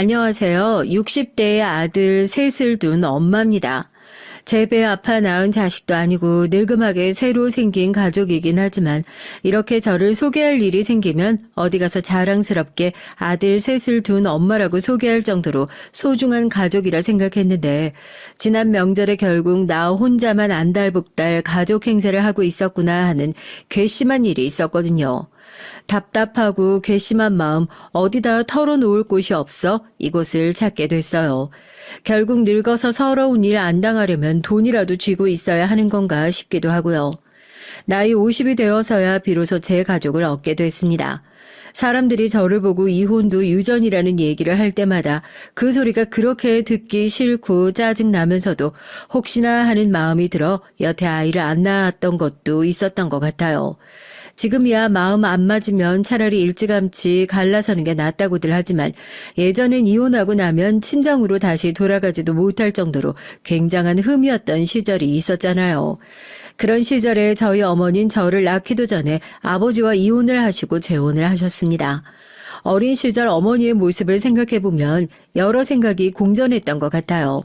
안녕하세요. 60대의 아들 셋을 둔 엄마입니다. 제 배 아파 낳은 자식도 아니고 늙음하게 새로 생긴 가족이긴 하지만 이렇게 저를 소개할 일이 생기면 어디 가서 자랑스럽게 아들 셋을 둔 엄마라고 소개할 정도로 소중한 가족이라 생각했는데 지난 명절에 결국 나 혼자만 안달복달 가족 행세를 하고 있었구나 하는 괘씸한 일이 있었거든요. 답답하고 괘씸한 마음 어디다 털어놓을 곳이 없어 이곳을 찾게 됐어요. 결국 늙어서 서러운 일 안 당하려면 돈이라도 쥐고 있어야 하는 건가 싶기도 하고요. 나이 50이 되어서야 비로소 제 가족을 얻게 됐습니다. 사람들이 저를 보고 이혼도 유전이라는 얘기를 할 때마다 그 소리가 그렇게 듣기 싫고 짜증나면서도 혹시나 하는 마음이 들어 여태 아이를 안 낳았던 것도 있었던 것 같아요. 지금이야 마음 안 맞으면 차라리 일찌감치 갈라서는 게 낫다고들 하지만 예전엔 이혼하고 나면 친정으로 다시 돌아가지도 못할 정도로 굉장한 흠이었던 시절이 있었잖아요. 그런 시절에 저희 어머니는 저를 낳기도 전에 아버지와 이혼을 하시고 재혼을 하셨습니다. 어린 시절 어머니의 모습을 생각해보면 여러 생각이 공존했던 것 같아요.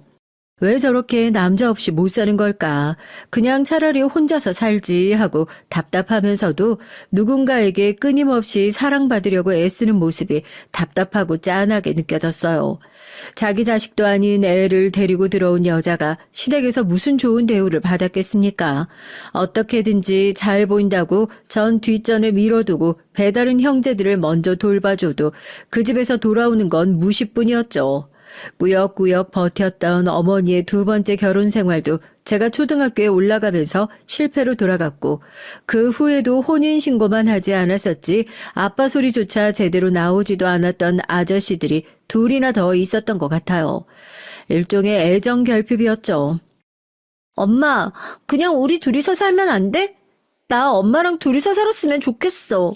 왜 저렇게 남자 없이 못 사는 걸까? 그냥 차라리 혼자서 살지 하고 답답하면서도 누군가에게 끊임없이 사랑받으려고 애쓰는 모습이 답답하고 짠하게 느껴졌어요. 자기 자식도 아닌 애를 데리고 들어온 여자가 시댁에서 무슨 좋은 대우를 받았겠습니까? 어떻게든지 잘 보인다고 전 뒷전을 밀어두고 배다른 형제들을 먼저 돌봐줘도 그 집에서 돌아오는 건 무시뿐이었죠. 꾸역꾸역 버텼던 어머니의 두 번째 결혼 생활도 제가 초등학교에 올라가면서 실패로 돌아갔고 그 후에도 혼인신고만 하지 않았었지 아빠 소리조차 제대로 나오지도 않았던 아저씨들이 둘이나 더 있었던 것 같아요. 일종의 애정 결핍이었죠. 엄마, 그냥 우리 둘이서 살면 안 돼? 나 엄마랑 둘이서 살았으면 좋겠어.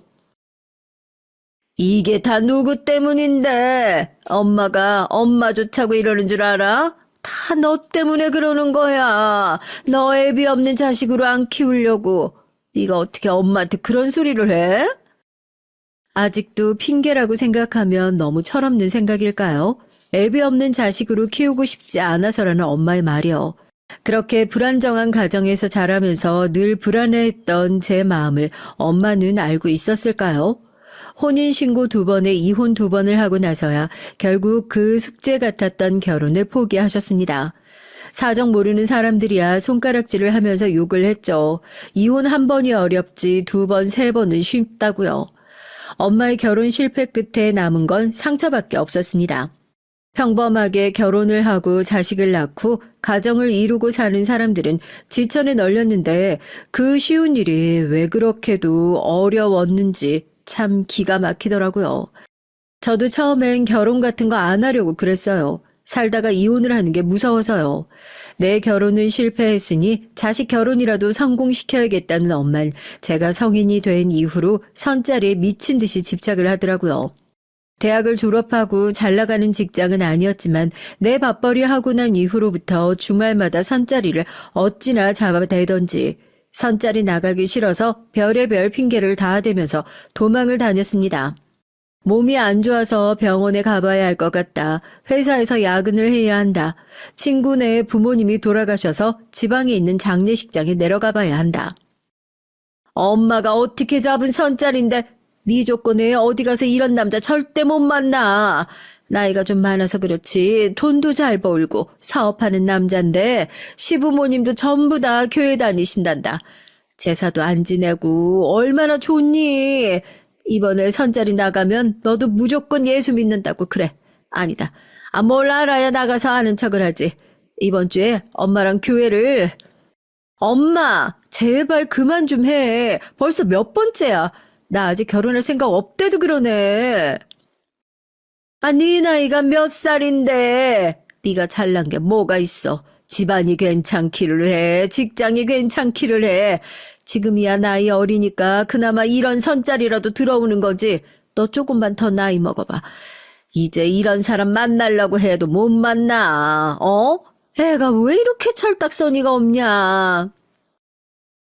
이게 다 누구 때문인데? 엄마가 엄마 좋자고 이러는 줄 알아? 다 너 때문에 그러는 거야. 너 애비 없는 자식으로 안 키우려고. 네가 어떻게 엄마한테 그런 소리를 해? 아직도 핑계라고 생각하면 너무 철없는 생각일까요? 애비 없는 자식으로 키우고 싶지 않아서라는 엄마의 말이요. 그렇게 불안정한 가정에서 자라면서 늘 불안해했던 제 마음을 엄마는 알고 있었을까요? 혼인신고 2번에 이혼 2번을 하고 나서야 결국 그 숙제 같았던 결혼을 포기하셨습니다. 사정 모르는 사람들이야 손가락질을 하면서 욕을 했죠. 이혼 1번이 어렵지 2번, 3번은 쉽다고요. 엄마의 결혼 실패 끝에 남은 건 상처밖에 없었습니다. 평범하게 결혼을 하고 자식을 낳고 가정을 이루고 사는 사람들은 지천에 널렸는데 그 쉬운 일이 왜 그렇게도 어려웠는지 참 기가 막히더라고요. 저도 처음엔 결혼 같은 거 안 하려고 그랬어요. 살다가 이혼을 하는 게 무서워서요. 내 결혼은 실패했으니 자식 결혼이라도 성공시켜야겠다는 엄만 제가 성인이 된 이후로 선자리에 미친 듯이 집착을 하더라고요. 대학을 졸업하고 잘 나가는 직장은 아니었지만 내 밥벌이 하고 난 이후로부터 주말마다 선자리를 어찌나 잡아대던지 선자리 나가기 싫어서 별의별 핑계를 다 대면서 도망을 다녔습니다. 몸이 안 좋아서 병원에 가봐야 할 것 같다. 회사에서 야근을 해야 한다. 친구네 부모님이 돌아가셔서 지방에 있는 장례식장에 내려가 봐야 한다. 엄마가 어떻게 잡은 선자리인데 네 조건에 어디 가서 이런 남자 절대 못 만나. 나이가 좀 많아서 그렇지 돈도 잘 벌고 사업하는 남잔데 시부모님도 전부 다 교회 다니신단다. 제사도 안 지내고 얼마나 좋니? 이번에 선자리 나가면 너도 무조건 예수 믿는다고 그래. 아니다. 뭘 알아야 나가서 아는 척을 하지. 이번 주에 엄마랑 교회를. 엄마, 제발 그만 좀 해. 벌써 몇 번째야. 나 아직 결혼할 생각 없대도 그러네. 네 나이가 몇 살인데? 네가 잘난 게 뭐가 있어? 집안이 괜찮기를 해. 직장이 괜찮기를 해. 지금이야 나이 어리니까 그나마 이런 선자리라도 들어오는 거지. 너 조금만 더 나이 먹어봐. 이제 이런 사람 만나려고 해도 못 만나. 애가 왜 이렇게 철딱서니가 없냐?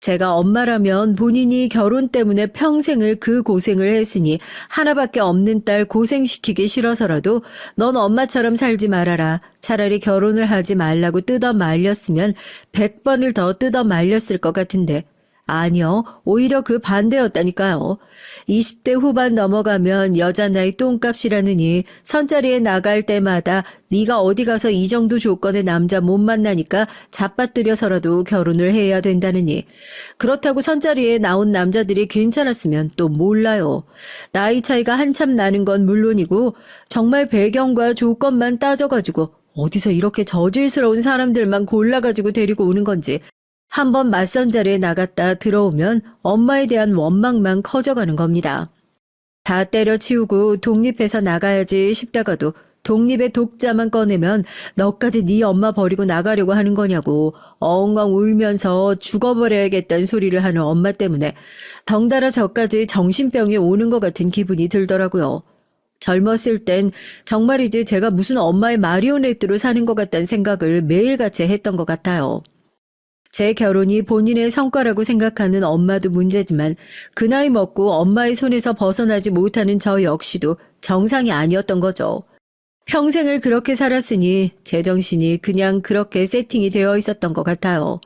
제가 엄마라면 본인이 결혼 때문에 평생을 그 고생을 했으니 하나밖에 없는 딸 고생시키기 싫어서라도 넌 엄마처럼 살지 말아라. 차라리 결혼을 하지 말라고 뜯어 말렸으면 100번을 더 뜯어 말렸을 것 같은데. 아니요. 오히려 그 반대였다니까요. 20대 후반 넘어가면 여자 나이 똥값이라느니 선자리에 나갈 때마다 네가 어디 가서 이 정도 조건의 남자 못 만나니까 잡아뜨려서라도 결혼을 해야 된다느니. 그렇다고 선자리에 나온 남자들이 괜찮았으면 또 몰라요. 나이 차이가 한참 나는 건 물론이고 정말 배경과 조건만 따져가지고 어디서 이렇게 저질스러운 사람들만 골라가지고 데리고 오는 건지. 한번 맞선 자리에 나갔다 들어오면 엄마에 대한 원망만 커져가는 겁니다. 다 때려치우고 독립해서 나가야지 싶다가도 독립의 독자만 꺼내면 너까지 네 엄마 버리고 나가려고 하는 거냐고 엉엉 울면서 죽어버려야겠다는 소리를 하는 엄마 때문에 덩달아 저까지 정신병이 오는 것 같은 기분이 들더라고요. 젊었을 땐 정말이지 제가 무슨 엄마의 마리오네트로 사는 것 같다는 생각을 매일같이 했던 것 같아요. 제 결혼이 본인의 성과라고 생각하는 엄마도 문제지만 그 나이 먹고 엄마의 손에서 벗어나지 못하는 저 역시도 정상이 아니었던 거죠. 평생을 그렇게 살았으니 제정신이 그냥 그렇게 세팅이 되어 있었던 것 같아요.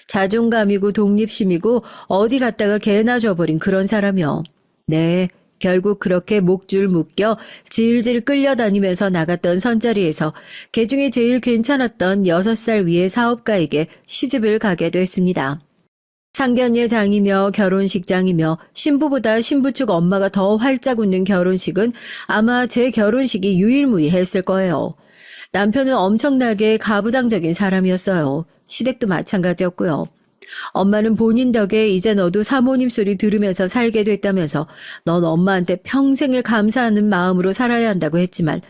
자존감이고 독립심이고 어디 갔다가 개나 줘버린 그런 사람이요. 네, 결국 그렇게 목줄 묶여 질질 끌려다니면서 나갔던 선자리에서 개중에 제일 괜찮았던 6살 위의 사업가에게 시집을 가게 됐습니다. 상견례장이며 결혼식장이며 신부보다 신부 측 엄마가 더 활짝 웃는 결혼식은 아마 제 결혼식이 유일무이했을 거예요. 남편은 엄청나게 가부장적인 사람이었어요. 시댁도 마찬가지였고요. 엄마는 본인 덕에 이제 너도 사모님 소리 들으면서 살게 됐다면서 넌 엄마한테 평생을 감사하는 마음으로 살아야 한다고 했지만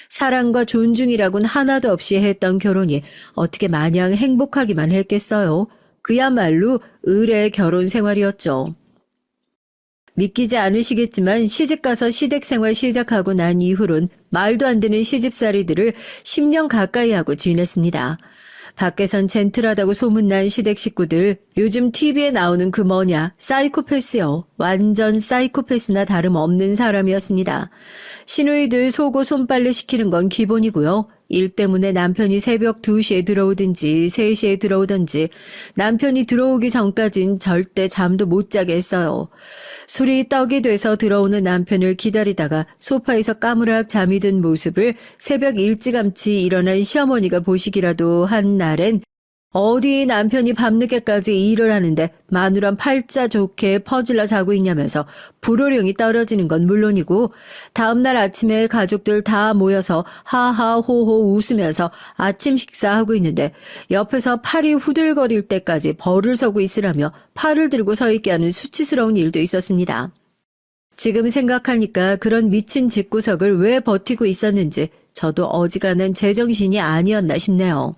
사랑과 존중이라곤 하나도 없이 했던 결혼이 어떻게 마냥 행복하기만 했겠어요. 그야말로 의례의 결혼 생활이었죠. 믿기지 않으시겠지만 시집가서 시댁 생활 시작하고 난 이후론 말도 안 되는 시집살이들을 10년 가까이 하고 지냈습니다. 밖에선 젠틀하다고 소문난 시댁 식구들, 요즘 TV에 나오는 그 뭐냐, 사이코패스요. 완전 사이코패스나 다름없는 사람이었습니다. 시누이들 속옷 손빨래 시키는 건 기본이고요. 일 때문에 남편이 새벽 2시에 들어오든지 3시에 들어오든지 남편이 들어오기 전까진 절대 잠도 못 자게 했어요. 술이 떡이 돼서 들어오는 남편을 기다리다가 소파에서 까무락 잠이 든 모습을 새벽 일찌감치 일어난 시어머니가 보시기라도 한 날엔 어디 남편이 밤늦게까지 일을 하는데 마누란 팔자 좋게 퍼질러 자고 있냐면서 불호령이 떨어지는 건 물론이고 다음날 아침에 가족들 다 모여서 하하호호 웃으면서 아침 식사하고 있는데 옆에서 팔이 후들거릴 때까지 벌을 서고 있으라며 팔을 들고 서 있게 하는 수치스러운 일도 있었습니다. 지금 생각하니까 그런 미친 집구석을 왜 버티고 있었는지 저도 어지간한 제정신이 아니었나 싶네요.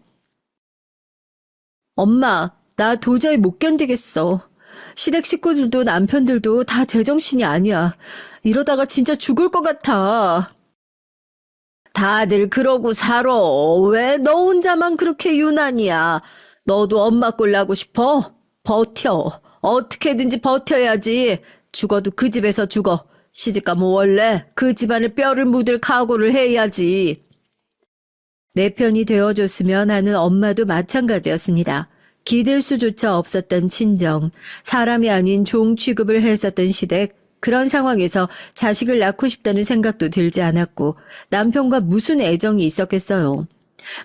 엄마, 나 도저히 못 견디겠어. 시댁 식구들도 남편들도 다 제정신이 아니야. 이러다가 진짜 죽을 것 같아. 다들 그러고 살아. 왜 너 혼자만 그렇게 유난이야. 너도 엄마 꼴 나고 싶어? 버텨. 어떻게든지 버텨야지. 죽어도 그 집에서 죽어. 시집가면 원래 그 집안에 뼈를 묻을 각오를 해야지. 내 편이 되어줬으면 하는 엄마도 마찬가지였습니다. 기댈 수조차 없었던 친정, 사람이 아닌 종 취급을 했었던 시댁, 그런 상황에서 자식을 낳고 싶다는 생각도 들지 않았고 남편과 무슨 애정이 있었겠어요.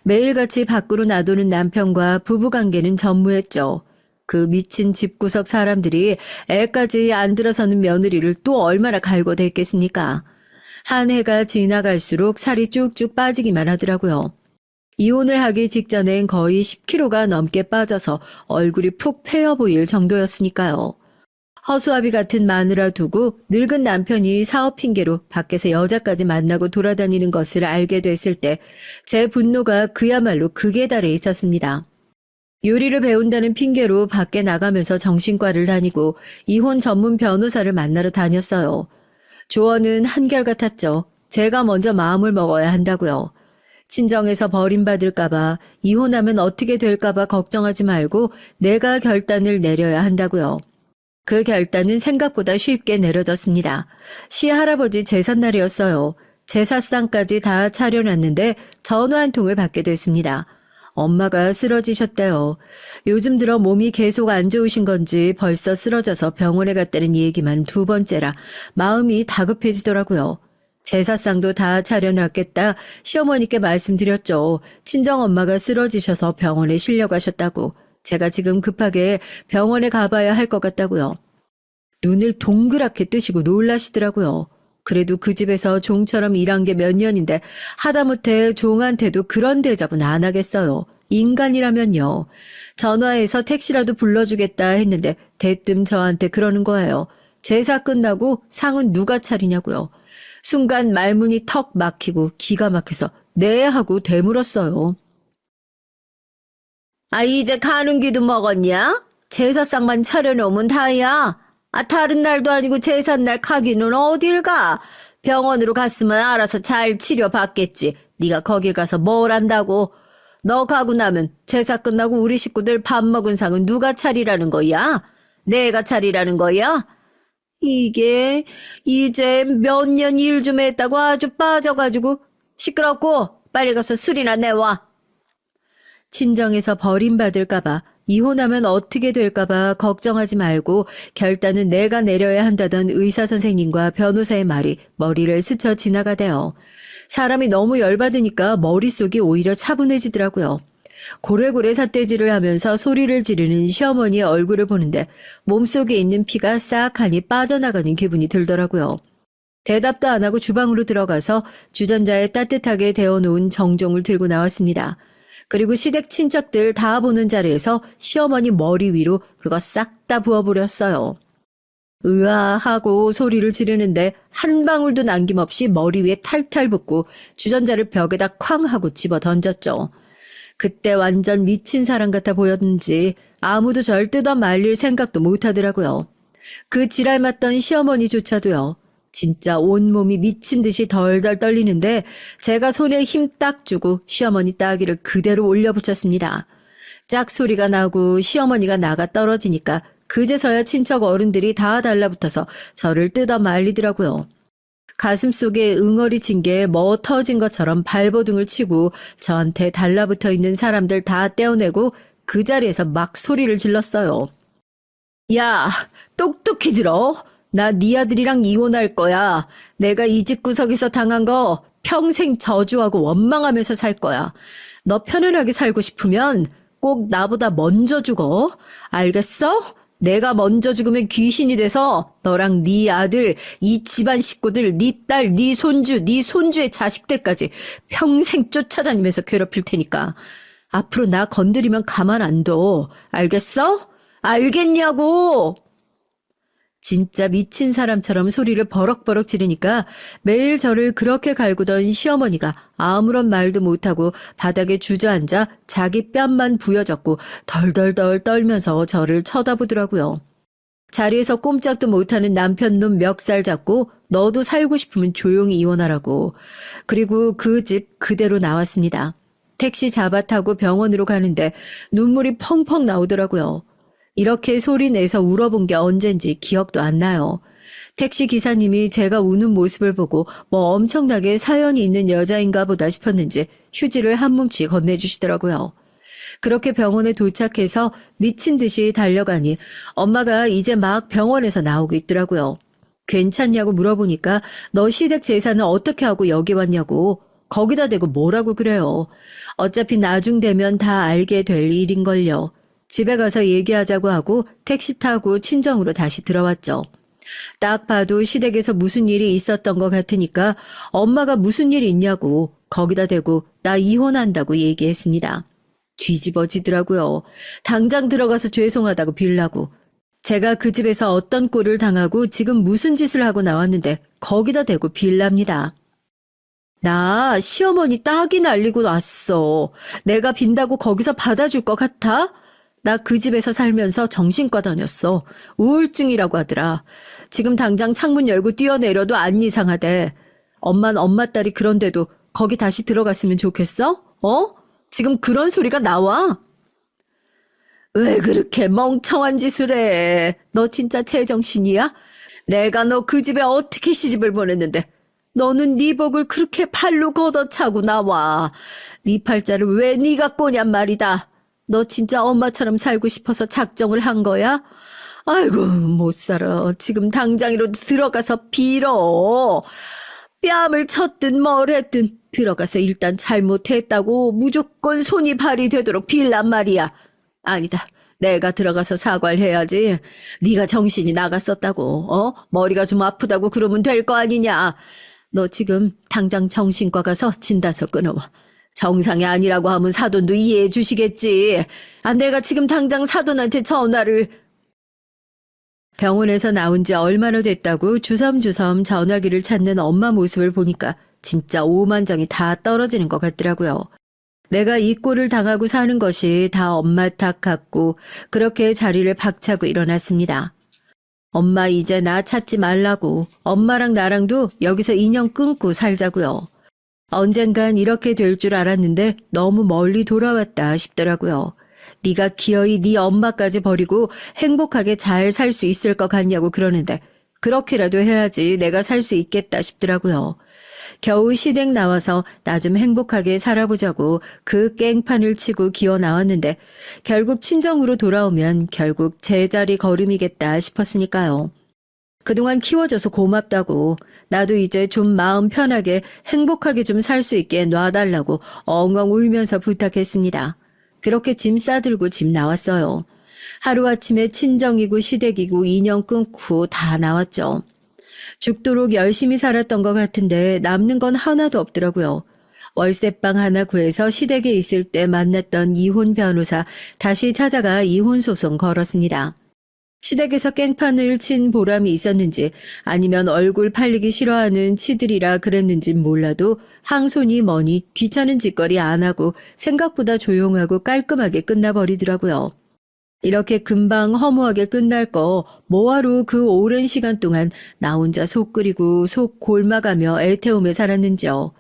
매일같이 밖으로 나도는 남편과 부부관계는 전무했죠. 그 미친 집구석 사람들이 애까지 안 들어서는 며느리를 또 얼마나 갈궈댔겠습니까? 한 해가 지나갈수록 살이 쭉쭉 빠지기만 하더라고요. 이혼을 하기 직전엔 거의 10kg가 넘게 빠져서 얼굴이 푹 패여 보일 정도였으니까요. 허수아비 같은 마누라 두고 늙은 남편이 사업 핑계로 밖에서 여자까지 만나고 돌아다니는 것을 알게 됐을 때 제 분노가 그야말로 극에 달해 있었습니다. 요리를 배운다는 핑계로 밖에 나가면서 정신과를 다니고 이혼 전문 변호사를 만나러 다녔어요. 조언은 한결같았죠. 제가 먼저 마음을 먹어야 한다고요. 친정에서 버림받을까봐, 이혼하면 어떻게 될까봐 걱정하지 말고 내가 결단을 내려야 한다고요. 그 결단은 생각보다 쉽게 내려졌습니다. 시할아버지 제삿날이었어요. 제사상까지 다 차려놨는데 전화 한 통을 받게 됐습니다. 엄마가 쓰러지셨대요. 요즘 들어 몸이 계속 안 좋으신 건지 벌써 쓰러져서 병원에 갔다는 얘기만 2번째라 마음이 다급해지더라고요. 제사상도 다 차려놨겠다 시어머니께 말씀드렸죠. 친정엄마가 쓰러지셔서 병원에 실려가셨다고. 제가 지금 급하게 병원에 가봐야 할 것 같다고요. 눈을 동그랗게 뜨시고 놀라시더라고요. 그래도 그 집에서 종처럼 일한 게 몇 년인데 하다못해 종한테도 그런 대접은 안 하겠어요. 인간이라면요. 전화해서 택시라도 불러주겠다 했는데 대뜸 저한테 그러는 거예요. 제사 끝나고 상은 누가 차리냐고요. 순간 말문이 턱 막히고 기가 막혀서 네 하고 되물었어요. 아, 이제 가는 기도 먹었냐? 제사상만 차려놓으면 다야. 아, 다른 날도 아니고 제삿날 가기는 어딜 가? 병원으로 갔으면 알아서 잘 치료받겠지. 네가 거길 가서 뭘 안다고? 너 가고 나면 제사 끝나고 우리 식구들 밥 먹은 상은 누가 차리라는 거야? 내가 차리라는 거야? 이게 이제 몇 년 일 좀 했다고 아주 빠져가지고 시끄럽고 빨리 가서 술이나 내와. 친정에서 버림받을까봐 이혼하면 어떻게 될까봐 걱정하지 말고 결단은 내가 내려야 한다던 의사 선생님과 변호사의 말이 머리를 스쳐 지나가대요. 사람이 너무 열받으니까 머릿속이 오히려 차분해지더라고요. 고래고래 삿대질을 하면서 소리를 지르는 시어머니의 얼굴을 보는데 몸속에 있는 피가 싹하니 빠져나가는 기분이 들더라고요. 대답도 안 하고 주방으로 들어가서 주전자에 따뜻하게 데워놓은 정종을 들고 나왔습니다. 그리고 시댁 친척들 다 보는 자리에서 시어머니 머리 위로 그거 싹 다 부어버렸어요. 으아 하고 소리를 지르는데 한 방울도 남김없이 머리 위에 탈탈 붓고 주전자를 벽에다 쾅 하고 집어 던졌죠. 그때 완전 미친 사람 같아 보였는지 아무도 절 뜯어 말릴 생각도 못하더라고요. 그 지랄 맞던 시어머니조차도요. 진짜 온몸이 미친 듯이 덜덜 떨리는데 제가 손에 힘 딱 주고 시어머니 따귀를 그대로 올려붙였습니다. 짝소리가 나고 시어머니가 나가 떨어지니까 그제서야 친척 어른들이 다 달라붙어서 저를 뜯어 말리더라고요. 가슴속에 응어리 친 게 뭐 터진 것처럼 발버둥을 치고 저한테 달라붙어 있는 사람들 다 떼어내고 그 자리에서 막 소리를 질렀어요. 야, 똑똑히 들어. 나 네 아들이랑 이혼할 거야. 내가 이 집 구석에서 당한 거 평생 저주하고 원망하면서 살 거야. 너 편안하게 살고 싶으면 꼭 나보다 먼저 죽어. 알겠어? 내가 먼저 죽으면 귀신이 돼서 너랑 네 아들, 이 집안 식구들, 네 딸, 네 손주, 네 손주의 자식들까지 평생 쫓아다니면서 괴롭힐 테니까. 앞으로 나 건드리면 가만 안 둬. 알겠어? 알겠냐고! 진짜 미친 사람처럼 소리를 버럭버럭 지르니까 매일 저를 그렇게 갈구던 시어머니가 아무런 말도 못하고 바닥에 주저앉아 자기 뺨만 부여잡고 덜덜덜 떨면서 저를 쳐다보더라고요. 자리에서 꼼짝도 못하는 남편 놈 멱살 잡고 너도 살고 싶으면 조용히 이혼하라고. 그리고 그 집 그대로 나왔습니다. 택시 잡아 타고 병원으로 가는데 눈물이 펑펑 나오더라고요. 이렇게 소리 내서 울어본 게 언젠지 기억도 안 나요. 택시 기사님이 제가 우는 모습을 보고 뭐 엄청나게 사연이 있는 여자인가 보다 싶었는지 휴지를 한 뭉치 건네주시더라고요. 그렇게 병원에 도착해서 미친 듯이 달려가니 엄마가 이제 막 병원에서 나오고 있더라고요. 괜찮냐고 물어보니까 너 시댁 제사는 어떻게 하고 여기 왔냐고. 거기다 대고 뭐라고 그래요. 어차피 나중 되면 다 알게 될 일인걸요. 집에 가서 얘기하자고 하고 택시 타고 친정으로 다시 들어왔죠. 딱 봐도 시댁에서 무슨 일이 있었던 것 같으니까 엄마가 무슨 일이 있냐고 거기다 대고 나 이혼한다고 얘기했습니다. 뒤집어지더라고요. 당장 들어가서 죄송하다고 빌라고. 제가 그 집에서 어떤 꼴을 당하고 지금 무슨 짓을 하고 나왔는데 거기다 대고 빌랍니다. 나 시어머니 딱이 날리고 왔어. 내가 빈다고 거기서 받아줄 것 같아? 나 그 집에서 살면서 정신과 다녔어. 우울증이라고 하더라. 지금 당장 창문 열고 뛰어내려도 안 이상하대. 엄만 엄마 딸이 그런데도 거기 다시 들어갔으면 좋겠어? 지금 그런 소리가 나와? 왜 그렇게 멍청한 짓을 해? 너 진짜 제정신이야? 내가 너 그 집에 어떻게 시집을 보냈는데 너는 네 복을 그렇게 팔로 걷어차고 나와. 네 팔자를 왜 네가 꼬냔 말이다. 너 진짜 엄마처럼 살고 싶어서 작정을 한 거야? 아이고 못 살아. 지금 당장이라도 들어가서 빌어. 뺨을 쳤든 뭘 했든 들어가서 일단 잘못했다고 무조건 손이 발이 되도록 빌란 말이야. 아니다. 내가 들어가서 사과를 해야지. 네가 정신이 나갔었다고. 머리가 좀 아프다고 그러면 될 거 아니냐. 너 지금 당장 정신과 가서 진단서 끊어와. 정상이 아니라고 하면 사돈도 이해해 주시겠지. 내가 지금 당장 사돈한테 전화를. 병원에서 나온 지 얼마나 됐다고 주섬주섬 전화기를 찾는 엄마 모습을 보니까 진짜 오만정이 다 떨어지는 것 같더라고요. 내가 이 꼴을 당하고 사는 것이 다 엄마 탓 같고 그렇게 자리를 박차고 일어났습니다. 엄마 이제 나 찾지 말라고. 엄마랑 나랑도 여기서 인연 끊고 살자고요. 언젠간 이렇게 될 줄 알았는데 너무 멀리 돌아왔다 싶더라고요. 네가 기어이 네 엄마까지 버리고 행복하게 잘 살 수 있을 것 같냐고 그러는데 그렇게라도 해야지 내가 살 수 있겠다 싶더라고요. 겨우 시댁 나와서 나 좀 행복하게 살아보자고 그 깽판을 치고 기어 나왔는데 결국 친정으로 돌아오면 결국 제자리 걸음이겠다 싶었으니까요. 그동안 키워줘서 고맙다고 나도 이제 좀 마음 편하게 행복하게 좀 살 수 있게 놔달라고 엉엉 울면서 부탁했습니다. 그렇게 짐 싸들고 집 나왔어요. 하루아침에 친정이고 시댁이고 인연 끊고 다 나왔죠. 죽도록 열심히 살았던 것 같은데 남는 건 하나도 없더라고요. 월세방 하나 구해서 시댁에 있을 때 만났던 이혼 변호사 다시 찾아가 이혼 소송 걸었습니다. 시댁에서 깽판을 친 보람이 있었는지 아니면 얼굴 팔리기 싫어하는 치들이라 그랬는지 몰라도 항손이 뭐니 귀찮은 짓거리 안 하고 생각보다 조용하고 깔끔하게 끝나버리더라고요. 이렇게 금방 허무하게 끝날 거 뭐하러 그 오랜 시간 동안 나 혼자 속 끓이고 속 골마가며 애태우며 살았는지요.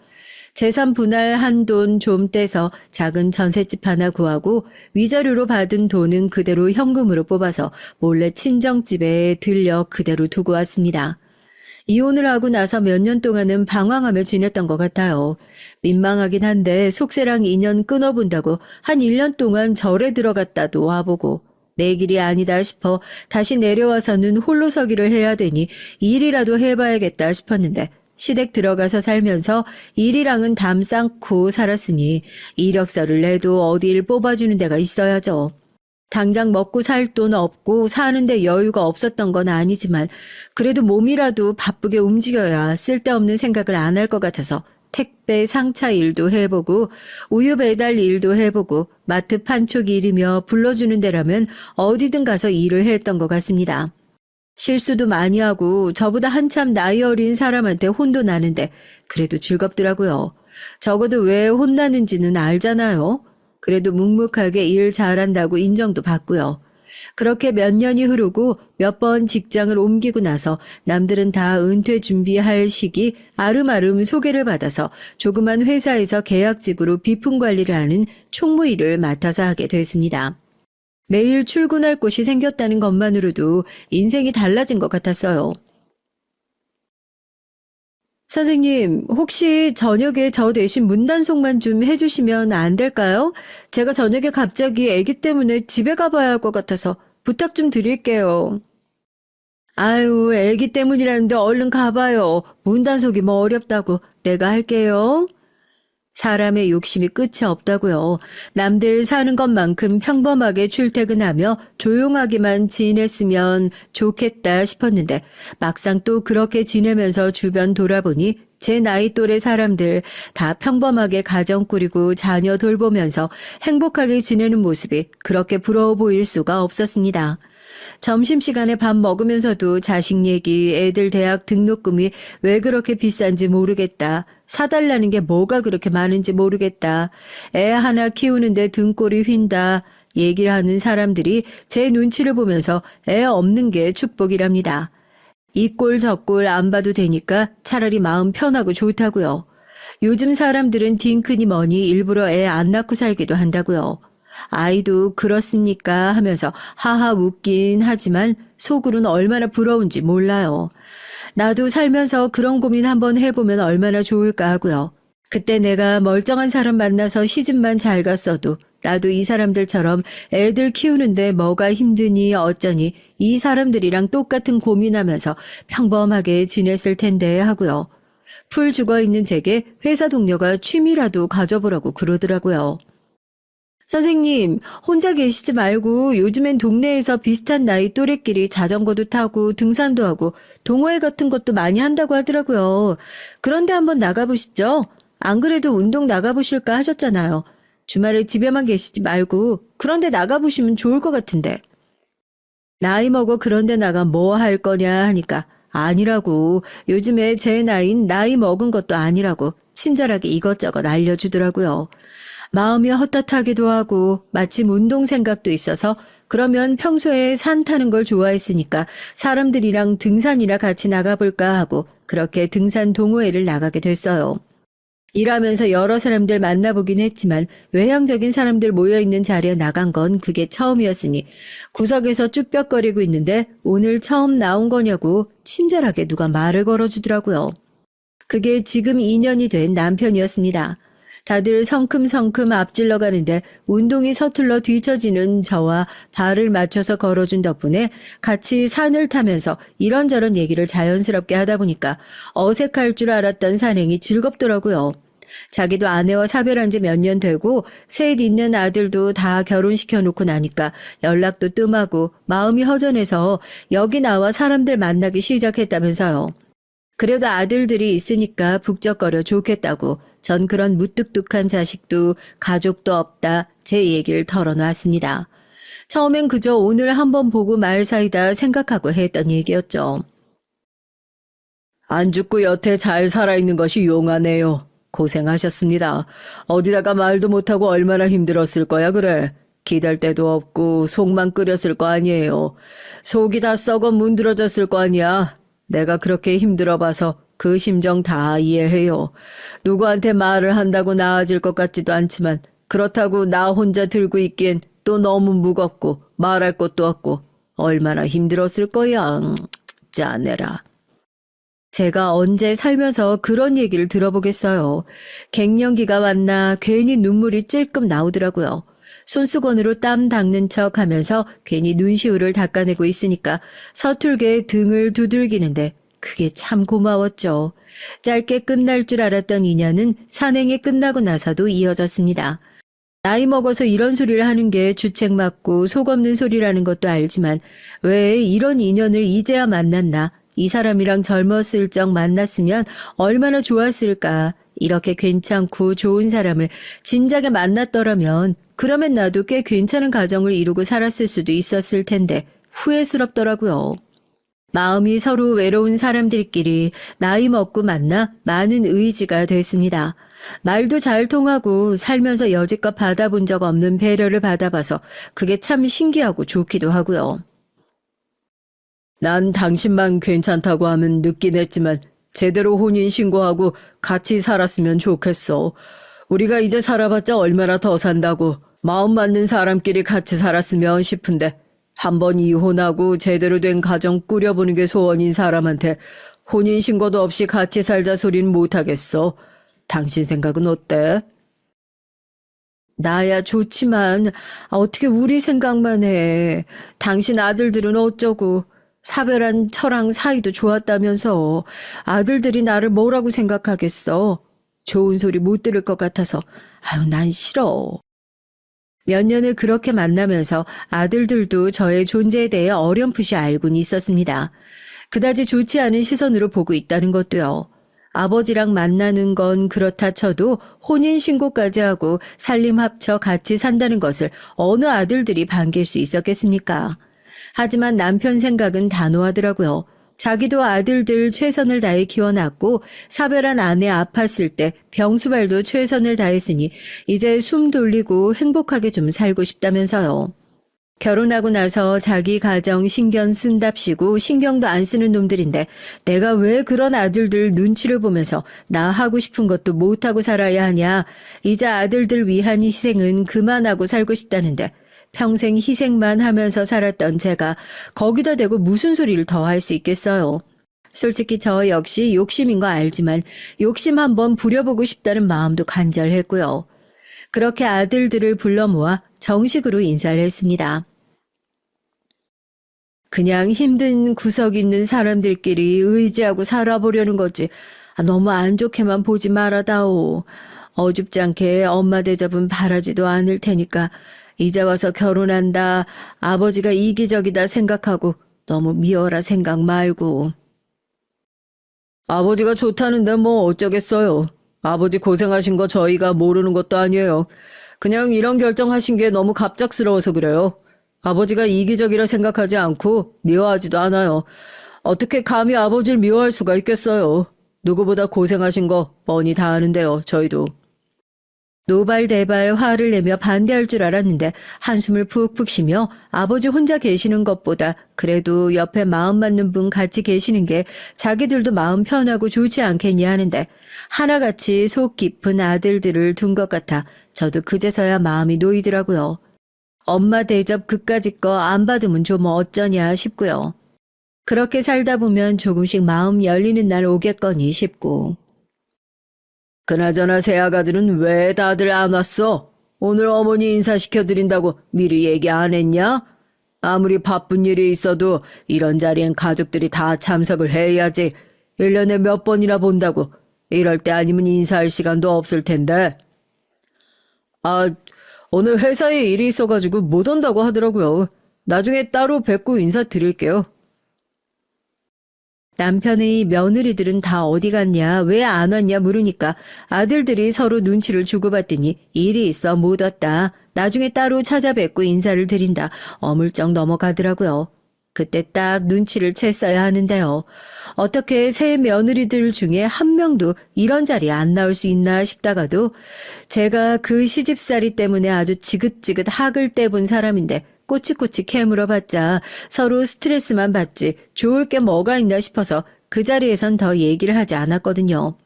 재산 분할한 돈 좀 떼서 작은 전셋집 하나 구하고 위자료로 받은 돈은 그대로 현금으로 뽑아서 몰래 친정집에 들려 그대로 두고 왔습니다. 이혼을 하고 나서 몇 년 동안은 방황하며 지냈던 것 같아요. 민망하긴 한데 속세랑 인연 끊어본다고 한 1년 동안 절에 들어갔다도 와보고 내 길이 아니다 싶어 다시 내려와서는 홀로 서기를 해야 되니 일이라도 해봐야겠다 싶었는데 시댁 들어가서 살면서 일이랑은 담 쌓고 살았으니 이력서를 내도 어딜 뽑아주는 데가 있어야죠. 당장 먹고 살 돈 없고 사는데 여유가 없었던 건 아니지만 그래도 몸이라도 바쁘게 움직여야 쓸데없는 생각을 안 할 것 같아서 택배 상차 일도 해보고 우유 배달 일도 해보고 마트 판촉 일이며 불러주는 데라면 어디든 가서 일을 했던 것 같습니다. 실수도 많이 하고 저보다 한참 나이 어린 사람한테 혼도 나는데 그래도 즐겁더라고요. 적어도 왜 혼나는지는 알잖아요. 그래도 묵묵하게 일 잘한다고 인정도 받고요. 그렇게 몇 년이 흐르고 몇 번 직장을 옮기고 나서 남들은 다 은퇴 준비할 시기 아름아름 소개를 받아서 조그만 회사에서 계약직으로 비품 관리를 하는 총무 일을 맡아서 하게 됐습니다. 매일 출근할 곳이 생겼다는 것만으로도 인생이 달라진 것 같았어요. 선생님, 혹시 저녁에 저 대신 문단속만 좀 해주시면 안 될까요? 제가 저녁에 갑자기 아기 때문에 집에 가봐야 할 것 같아서 부탁 좀 드릴게요. 아유, 아기 때문이라는데 얼른 가봐요. 문단속이 뭐 어렵다고. 내가 할게요. 사람의 욕심이 끝이 없다고요. 남들 사는 것만큼 평범하게 출퇴근하며 조용하게만 지냈으면 좋겠다 싶었는데 막상 또 그렇게 지내면서 주변 돌아보니 제 나이 또래 사람들 다 평범하게 가정 꾸리고 자녀 돌보면서 행복하게 지내는 모습이 그렇게 부러워 보일 수가 없었습니다. 점심시간에 밥 먹으면서도 자식 얘기, 애들 대학 등록금이 왜 그렇게 비싼지 모르겠다. 사달라는 게 뭐가 그렇게 많은지 모르겠다. 애 하나 키우는데 등골이 휜다. 얘기를 하는 사람들이 제 눈치를 보면서 애 없는 게 축복이랍니다. 이 꼴 저 꼴 안 봐도 되니까 차라리 마음 편하고 좋다고요. 요즘 사람들은 딩크니 뭐니 일부러 애 안 낳고 살기도 한다고요. 아이도 그렇습니까 하면서 하하 웃긴 하지만 속으로는 얼마나 부러운지 몰라요. 나도 살면서 그런 고민 한번 해보면 얼마나 좋을까 하고요. 그때 내가 멀쩡한 사람 만나서 시집만 잘 갔어도 나도 이 사람들처럼 애들 키우는데 뭐가 힘드니 어쩌니 이 사람들이랑 똑같은 고민하면서 평범하게 지냈을 텐데 하고요. 풀 죽어있는 제게 회사 동료가 취미라도 가져보라고 그러더라고요. 선생님, 혼자 계시지 말고 요즘엔 동네에서 비슷한 나이 또래끼리 자전거도 타고 등산도 하고 동호회 같은 것도 많이 한다고 하더라고요. 그런데 한번 나가보시죠. 안 그래도 운동 나가보실까 하셨잖아요. 주말에 집에만 계시지 말고 그런데 나가보시면 좋을 것 같은데. 나이 먹어 그런데 나가 뭐 할 거냐 하니까 아니라고. 요즘에 제 나이는 나이 먹은 것도 아니라고 친절하게 이것저것 알려주더라고요. 마음이 헛헛하기도 하고 마침 운동 생각도 있어서 그러면 평소에 산 타는 걸 좋아했으니까 사람들이랑 등산이나 같이 나가볼까 하고 그렇게 등산 동호회를 나가게 됐어요. 일하면서 여러 사람들 만나보긴 했지만 외향적인 사람들 모여있는 자리에 나간 건 그게 처음이었으니 구석에서 쭈뼛거리고 있는데 오늘 처음 나온 거냐고 친절하게 누가 말을 걸어주더라고요. 그게 지금 2년이 된 남편이었습니다. 다들 성큼성큼 앞질러 가는데 운동이 서툴러 뒤처지는 저와 발을 맞춰서 걸어준 덕분에 같이 산을 타면서 이런저런 얘기를 자연스럽게 하다 보니까 어색할 줄 알았던 산행이 즐겁더라고요. 자기도 아내와 사별한 지 몇 년 되고 셋 있는 아들도 다 결혼시켜 놓고 나니까 연락도 뜸하고 마음이 허전해서 여기 나와 사람들 만나기 시작했다면서요. 그래도 아들들이 있으니까 북적거려 좋겠다고 전 그런 무뚝뚝한 자식도 가족도 없다 제 얘기를 털어놨습니다. 처음엔 그저 오늘 한번 보고 말 사이다 생각하고 했던 얘기였죠. 안 죽고 여태 잘 살아있는 것이 용하네요. 고생하셨습니다. 어디다가 말도 못하고 얼마나 힘들었을 거야 그래. 기댈 데도 없고 속만 끓였을 거 아니에요. 속이 다 썩어 문드러졌을 거 아니야. 내가 그렇게 힘들어봐서 그 심정 다 이해해요. 누구한테 말을 한다고 나아질 것 같지도 않지만 그렇다고 나 혼자 들고 있기엔 또 너무 무겁고 말할 것도 없고 얼마나 힘들었을 거야. 짜내라. 제가 언제 살면서 그런 얘기를 들어보겠어요. 갱년기가 왔나 괜히 눈물이 찔끔 나오더라고요. 손수건으로 땀 닦는 척 하면서 괜히 눈시울을 닦아내고 있으니까 서툴게 등을 두들기는데 그게 참 고마웠죠. 짧게 끝날 줄 알았던 인연은 산행이 끝나고 나서도 이어졌습니다. 나이 먹어서 이런 소리를 하는 게 주책 맞고 속 없는 소리라는 것도 알지만 왜 이런 인연을 이제야 만났나. 이 사람이랑 젊었을 적 만났으면 얼마나 좋았을까. 이렇게 괜찮고 좋은 사람을 진작에 만났더라면 그러면 나도 꽤 괜찮은 가정을 이루고 살았을 수도 있었을 텐데 후회스럽더라고요. 마음이 서로 외로운 사람들끼리 나이 먹고 만나 많은 의지가 됐습니다. 말도 잘 통하고 살면서 여지껏 받아본 적 없는 배려를 받아봐서 그게 참 신기하고 좋기도 하고요. 난 당신만 괜찮다고 하면 늦긴 했지만 제대로 혼인신고하고 같이 살았으면 좋겠어. 우리가 이제 살아봤자 얼마나 더 산다고. 마음 맞는 사람끼리 같이 살았으면 싶은데 한번 이혼하고 제대로 된 가정 꾸려보는 게 소원인 사람한테 혼인신고도 없이 같이 살자 소린 못하겠어. 당신 생각은 어때? 나야 좋지만 어떻게 우리 생각만 해. 당신 아들들은 어쩌고. 사별한 처랑 사이도 좋았다면서 아들들이 나를 뭐라고 생각하겠어. 좋은 소리 못 들을 것 같아서 아유 난 싫어. 몇 년을 그렇게 만나면서 아들들도 저의 존재에 대해 어렴풋이 알고는 있었습니다. 그다지 좋지 않은 시선으로 보고 있다는 것도요. 아버지랑 만나는 건 그렇다 쳐도 혼인신고까지 하고 살림 합쳐 같이 산다는 것을 어느 아들들이 반길 수 있었겠습니까? 하지만 남편 생각은 단호하더라고요. 자기도 아들들 최선을 다해 키워놨고 사별한 아내 아팠을 때 병수발도 최선을 다했으니 이제 숨 돌리고 행복하게 좀 살고 싶다면서요. 결혼하고 나서 자기 가정 신경 쓴답시고 신경도 안 쓰는 놈들인데 내가 왜 그런 아들들 눈치를 보면서 나 하고 싶은 것도 못하고 살아야 하냐. 이제 아들들 위한 희생은 그만하고 살고 싶다는데 평생 희생만 하면서 살았던 제가 거기다 대고 무슨 소리를 더 할 수 있겠어요. 솔직히 저 역시 욕심인 거 알지만 욕심 한번 부려보고 싶다는 마음도 간절했고요. 그렇게 아들들을 불러 모아 정식으로 인사를 했습니다. 그냥 힘든 구석 있는 사람들끼리 의지하고 살아보려는 거지. 너무 안 좋게만 보지 말아다오. 어줍지 않게 엄마 대접은 바라지도 않을 테니까 이제 와서 결혼한다. 아버지가 이기적이다 생각하고 너무 미워라 생각 말고. 아버지가 좋다는데 뭐 어쩌겠어요. 아버지 고생하신 거 저희가 모르는 것도 아니에요. 그냥 이런 결정하신 게 너무 갑작스러워서 그래요. 아버지가 이기적이라 생각하지 않고 미워하지도 않아요. 어떻게 감히 아버지를 미워할 수가 있겠어요. 누구보다 고생하신 거 뻔히 다 아는데요, 저희도. 노발대발 화를 내며 반대할 줄 알았는데 한숨을 푹푹 쉬며 아버지 혼자 계시는 것보다 그래도 옆에 마음 맞는 분 같이 계시는 게 자기들도 마음 편하고 좋지 않겠니 하는데 하나같이 속 깊은 아들들을 둔 것 같아 저도 그제서야 마음이 놓이더라고요. 엄마 대접 그까짓 거 안 받으면 좀 어쩌냐 싶고요. 그렇게 살다 보면 조금씩 마음 열리는 날 오겠거니 싶고. 그나저나 새 아가들은 왜 다들 안 왔어? 오늘 어머니 인사시켜드린다고 미리 얘기 안 했냐? 아무리 바쁜 일이 있어도 이런 자리엔 가족들이 다 참석을 해야지. 1년에 몇 번이나 본다고. 이럴 때 아니면 인사할 시간도 없을 텐데. 오늘 회사에 일이 있어가지고 못 온다고 하더라고요. 나중에 따로 뵙고 인사드릴게요. 남편의 며느리들은 다 어디 갔냐, 왜 안 왔냐 물으니까 아들들이 서로 눈치를 주고받더니 일이 있어 못 왔다. 나중에 따로 찾아뵙고 인사를 드린다. 어물쩍 넘어가더라고요. 그때 딱 눈치를 챘어야 하는데요. 어떻게 새 며느리들 중에 한 명도 이런 자리에 안 나올 수 있나 싶다가도 제가 그 시집살이 때문에 아주 지긋지긋 학을 떼본 사람인데 꼬치꼬치 캐물어봤자 서로 스트레스만 받지 좋을 게 뭐가 있나 싶어서 그 자리에선 더 얘기를 하지 않았거든요.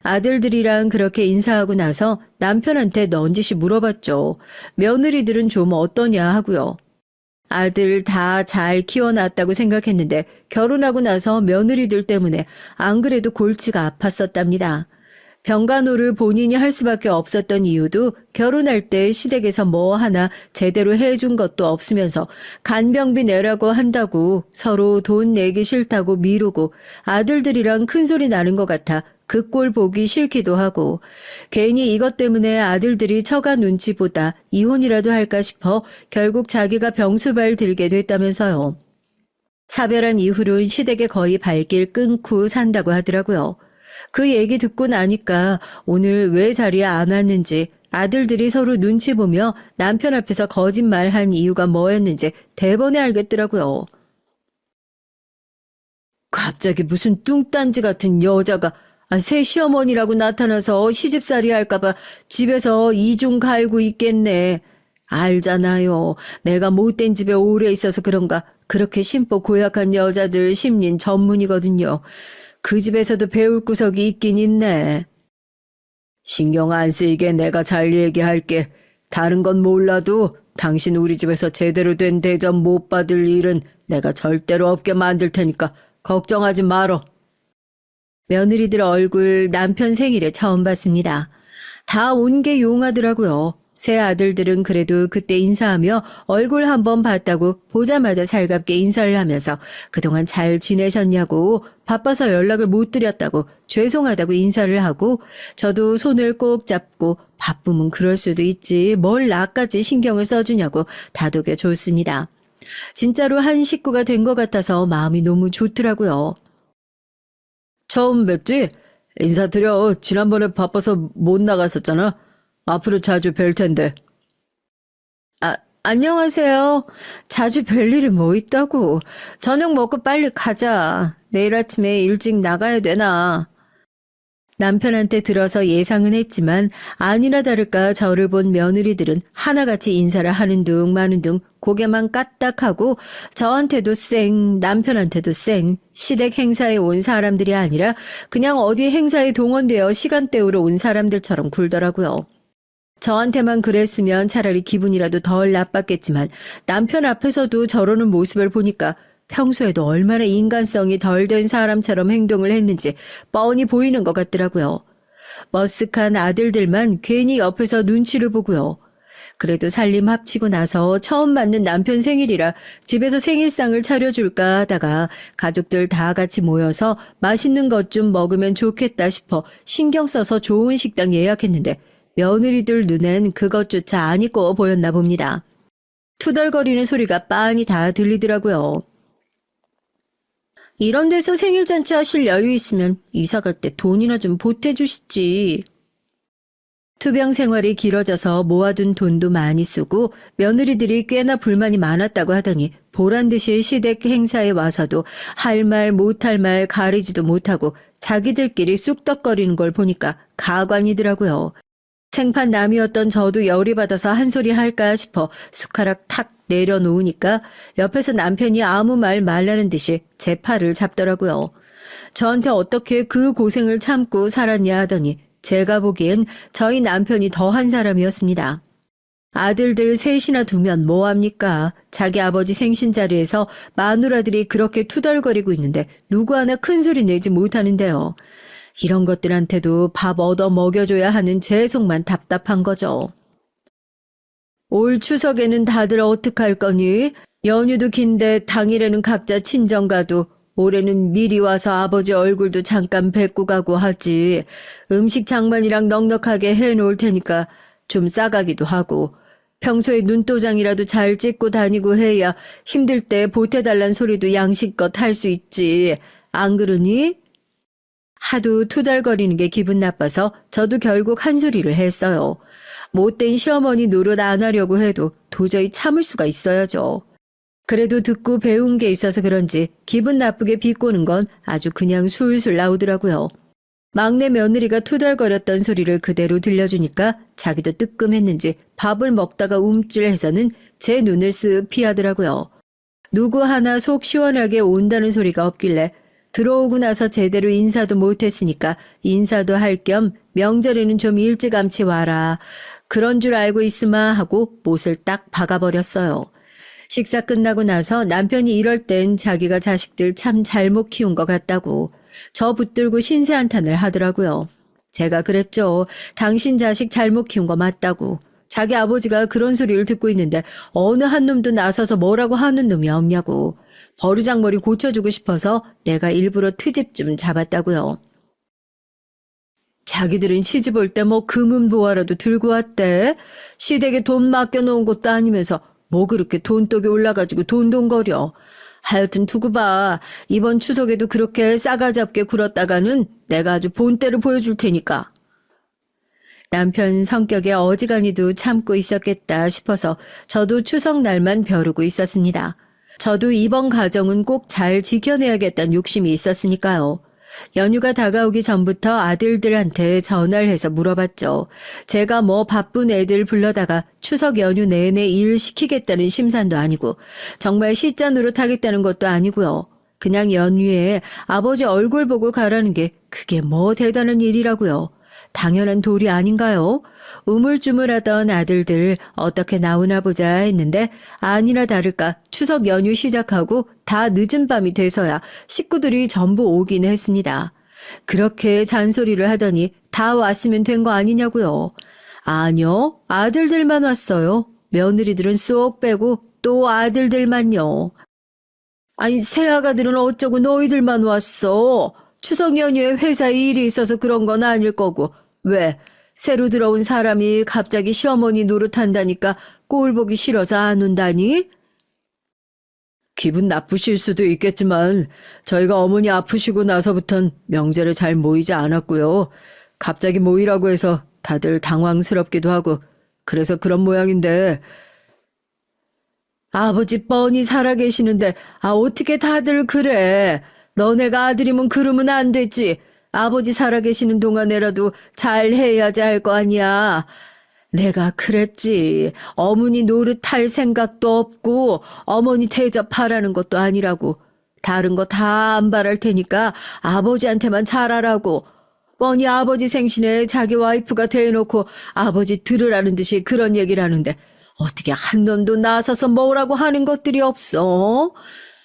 아들들이랑 그렇게 인사하고 나서 남편한테 넌지시 물어봤죠. 며느리들은 좀 어떠냐 하고요. 아들 다 잘 키워놨다고 생각했는데 결혼하고 나서 며느리들 때문에 안 그래도 골치가 아팠었답니다. 병간호를 본인이 할 수밖에 없었던 이유도 결혼할 때 시댁에서 뭐 하나 제대로 해준 것도 없으면서 간병비 내라고 한다고 서로 돈 내기 싫다고 미루고 아들들이랑 큰소리 나는 것 같아 그 꼴 보기 싫기도 하고 괜히 이것 때문에 아들들이 처가 눈치보다 이혼이라도 할까 싶어 결국 자기가 병수발 들게 됐다면서요. 사별한 이후론 시댁에 거의 발길 끊고 산다고 하더라고요. 그 얘기 듣고 나니까 오늘 왜 자리에 안 왔는지 아들들이 서로 눈치 보며 남편 앞에서 거짓말한 이유가 뭐였는지 대번에 알겠더라고요. 갑자기 무슨 뚱딴지 같은 여자가 새 시어머니라고 나타나서 시집살이 할까봐 집에서 이중 갈고 있겠네. 알잖아요. 내가 못된 집에 오래 있어서 그런가 그렇게 심보 고약한 여자들 심린 전문이거든요. 그 집에서도 배울 구석이 있긴 있네. 신경 안 쓰이게 내가 잘 얘기할게. 다른 건 몰라도 당신 우리 집에서 제대로 된 대접 못 받을 일은 내가 절대로 없게 만들 테니까 걱정하지 말어. 며느리들 얼굴 남편 생일에 처음 봤습니다. 다 온 게 용하더라고요. 새 아들들은 그래도 그때 인사하며 얼굴 한번 봤다고 보자마자 살갑게 인사를 하면서 그동안 잘 지내셨냐고 바빠서 연락을 못 드렸다고 죄송하다고 인사를 하고 저도 손을 꼭 잡고 바쁘면 그럴 수도 있지 뭘 나까지 신경을 써주냐고 다독여 줬습니다. 진짜로 한 식구가 된 것 같아서 마음이 너무 좋더라고요. 처음 뵙지? 인사드려. 지난번에 바빠서 못 나갔었잖아. 앞으로 자주 뵐 텐데. 안녕하세요. 자주 뵐 일이 뭐 있다고. 저녁 먹고 빨리 가자. 내일 아침에 일찍 나가야 되나. 남편한테 들어서 예상은 했지만 아니나 다를까 저를 본 며느리들은 하나같이 인사를 하는 둥 마는 둥 고개만 까딱하고 저한테도 쌩 남편한테도 쌩 시댁 행사에 온 사람들이 아니라 그냥 어디 행사에 동원되어 시간 때우러 온 사람들처럼 굴더라고요. 저한테만 그랬으면 차라리 기분이라도 덜 나빴겠지만 남편 앞에서도 저러는 모습을 보니까 평소에도 얼마나 인간성이 덜 된 사람처럼 행동을 했는지 뻔히 보이는 것 같더라고요. 머쓱한 아들들만 괜히 옆에서 눈치를 보고요. 그래도 살림 합치고 나서 처음 맞는 남편 생일이라 집에서 생일상을 차려줄까 하다가 가족들 다 같이 모여서 맛있는 것 좀 먹으면 좋겠다 싶어 신경 써서 좋은 식당 예약했는데 며느리들 눈엔 그것조차 안 이뻐 보였나 봅니다. 투덜거리는 소리가 빤히 다 들리더라고요. 이런 데서 생일잔치 하실 여유 있으면 이사 갈 때 돈이나 좀 보태주시지. 투병 생활이 길어져서 모아둔 돈도 많이 쓰고 며느리들이 꽤나 불만이 많았다고 하더니 보란듯이 시댁 행사에 와서도 할 말 못할 말 가리지도 못하고 자기들끼리 쑥덕거리는 걸 보니까 가관이더라고요. 생판 남이었던 저도 열이 받아서 한 소리 할까 싶어 숟가락 탁 내려놓으니까 옆에서 남편이 아무 말 말라는 듯이 제 팔을 잡더라고요. 저한테 어떻게 그 고생을 참고 살았냐 하더니 제가 보기엔 저희 남편이 더한 사람이었습니다. 아들들 셋이나 두면 뭐합니까? 자기 아버지 생신 자리에서 마누라들이 그렇게 투덜거리고 있는데 누구 하나 큰 소리 내지 못하는데요. 이런 것들한테도 밥 얻어 먹여줘야 하는 제 속만 답답한 거죠. 올 추석에는 다들 어떡할 거니? 연휴도 긴데 당일에는 각자 친정 가도 올해는 미리 와서 아버지 얼굴도 잠깐 뵙고 가고 하지. 음식 장만이랑 넉넉하게 해놓을 테니까 좀 싸가기도 하고 평소에 눈도장이라도 잘 찍고 다니고 해야 힘들 때 보태달란 소리도 양심껏 할 수 있지. 안 그러니? 하도 투덜거리는 게 기분 나빠서 저도 결국 한 소리를 했어요. 못된 시어머니 노릇 안 하려고 해도 도저히 참을 수가 있어야죠. 그래도 듣고 배운 게 있어서 그런지 기분 나쁘게 비꼬는 건 아주 그냥 술술 나오더라고요. 막내 며느리가 투덜거렸던 소리를 그대로 들려주니까 자기도 뜨끔했는지 밥을 먹다가 움찔해서는 제 눈을 쓱 피하더라고요. 누구 하나 속 시원하게 온다는 소리가 없길래 들어오고 나서 제대로 인사도 못했으니까 인사도 할 겸 명절에는 좀 일찌감치 와라. 그런 줄 알고 있으마 하고 못을 딱 박아버렸어요. 식사 끝나고 나서 남편이 이럴 땐 자기가 자식들 참 잘못 키운 것 같다고 저 붙들고 신세 한탄을 하더라고요. 제가 그랬죠. 당신 자식 잘못 키운 거 맞다고. 자기 아버지가 그런 소리를 듣고 있는데 어느 한 놈도 나서서 뭐라고 하는 놈이 없냐고. 버르장머리 고쳐주고 싶어서 내가 일부러 트집 좀 잡았다고요. 자기들은 시집 올 때 뭐 금은보화라도 들고 왔대. 시댁에 돈 맡겨놓은 것도 아니면서 뭐 그렇게 돈독이 올라가지고 돈돈거려. 하여튼 두고 봐. 이번 추석에도 그렇게 싸가지 없게 굴었다가는 내가 아주 본때를 보여줄 테니까. 남편 성격에 어지간히도 참고 있었겠다 싶어서 저도 추석 날만 벼르고 있었습니다. 저도 이번 가정은 꼭 잘 지켜내야겠다는 욕심이 있었으니까요. 연휴가 다가오기 전부터 아들들한테 전화를 해서 물어봤죠. 제가 뭐 바쁜 애들 불러다가 추석 연휴 내내 일 시키겠다는 심산도 아니고 정말 시자 노릇하겠다는 것도 아니고요. 그냥 연휴에 아버지 얼굴 보고 가라는 게 그게 뭐 대단한 일이라고요. 당연한 도리 아닌가요? 우물쭈물하던 아들들 어떻게 나오나 보자 했는데 아니나 다를까 추석 연휴 시작하고 다 늦은 밤이 돼서야 식구들이 전부 오긴 했습니다. 그렇게 잔소리를 하더니 다 왔으면 된 거 아니냐고요. 아니요, 아들들만 왔어요. 며느리들은 쏙 빼고 또 아들들만요. 아니 새아가들은 어쩌고 너희들만 왔어. 추석 연휴에 회사에 일이 있어서 그런 건 아닐 거고. 왜? 새로 들어온 사람이 갑자기 시어머니 노릇한다니까 꼴 보기 싫어서 안 온다니? 기분 나쁘실 수도 있겠지만 저희가 어머니 아프시고 나서부턴 명절에 잘 모이지 않았고요. 갑자기 모이라고 해서 다들 당황스럽기도 하고 그래서 그런 모양인데 아버지 뻔히 살아계시는데 어떻게 다들 그래? 너네가 아들이면 그러면 안 되지. 아버지 살아계시는 동안에라도 잘 해야지 할 거 아니야. 내가 그랬지. 어머니 노릇할 생각도 없고 어머니 대접하라는 것도 아니라고. 다른 거 다 안 바랄 테니까 아버지한테만 잘하라고. 뻔히 아버지 생신에 자기 와이프가 대놓고 아버지 들으라는 듯이 그런 얘기를 하는데 어떻게 한 놈도 나서서 뭐라고 하는 것들이 없어?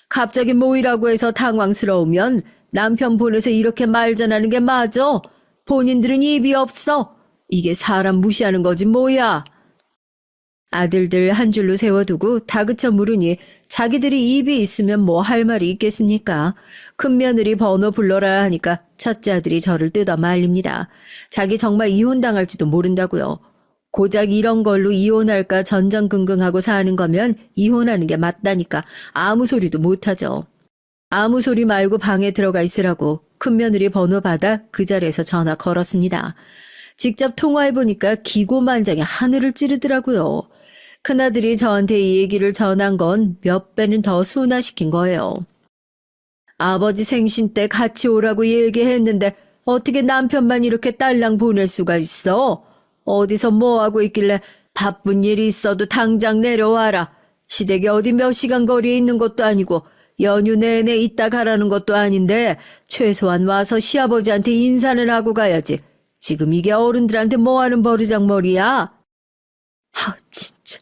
갑자기 모이라고 해서 당황스러우면 남편 보내서 이렇게 말 전하는 게 맞아? 본인들은 입이 없어. 이게 사람 무시하는 거지 뭐야. 아들들 한 줄로 세워두고 다그쳐 물으니 자기들이 입이 있으면 뭐 할 말이 있겠습니까? 큰며느리 번호 불러라 하니까 첫째 아들이 저를 뜯어 말립니다. 자기 정말 이혼당할지도 모른다고요. 고작 이런 걸로 이혼할까 전전긍긍하고 사는 거면 이혼하는 게 맞다니까 아무 소리도 못하죠. 아무 소리 말고 방에 들어가 있으라고 큰며느리 번호 받아 그 자리에서 전화 걸었습니다. 직접 통화해보니까 기고만장에 하늘을 찌르더라고요. 큰아들이 저한테 이 얘기를 전한 건 몇 배는 더 순화시킨 거예요. 아버지 생신 때 같이 오라고 얘기했는데 어떻게 남편만 이렇게 딸랑 보낼 수가 있어? 어디서 뭐하고 있길래 바쁜 일이 있어도 당장 내려와라. 시댁이 어디 몇 시간 거리에 있는 것도 아니고 연휴 내내 있다 가라는 것도 아닌데 최소한 와서 시아버지한테 인사는 하고 가야지. 지금 이게 어른들한테 뭐하는 버르장머리야? 진짜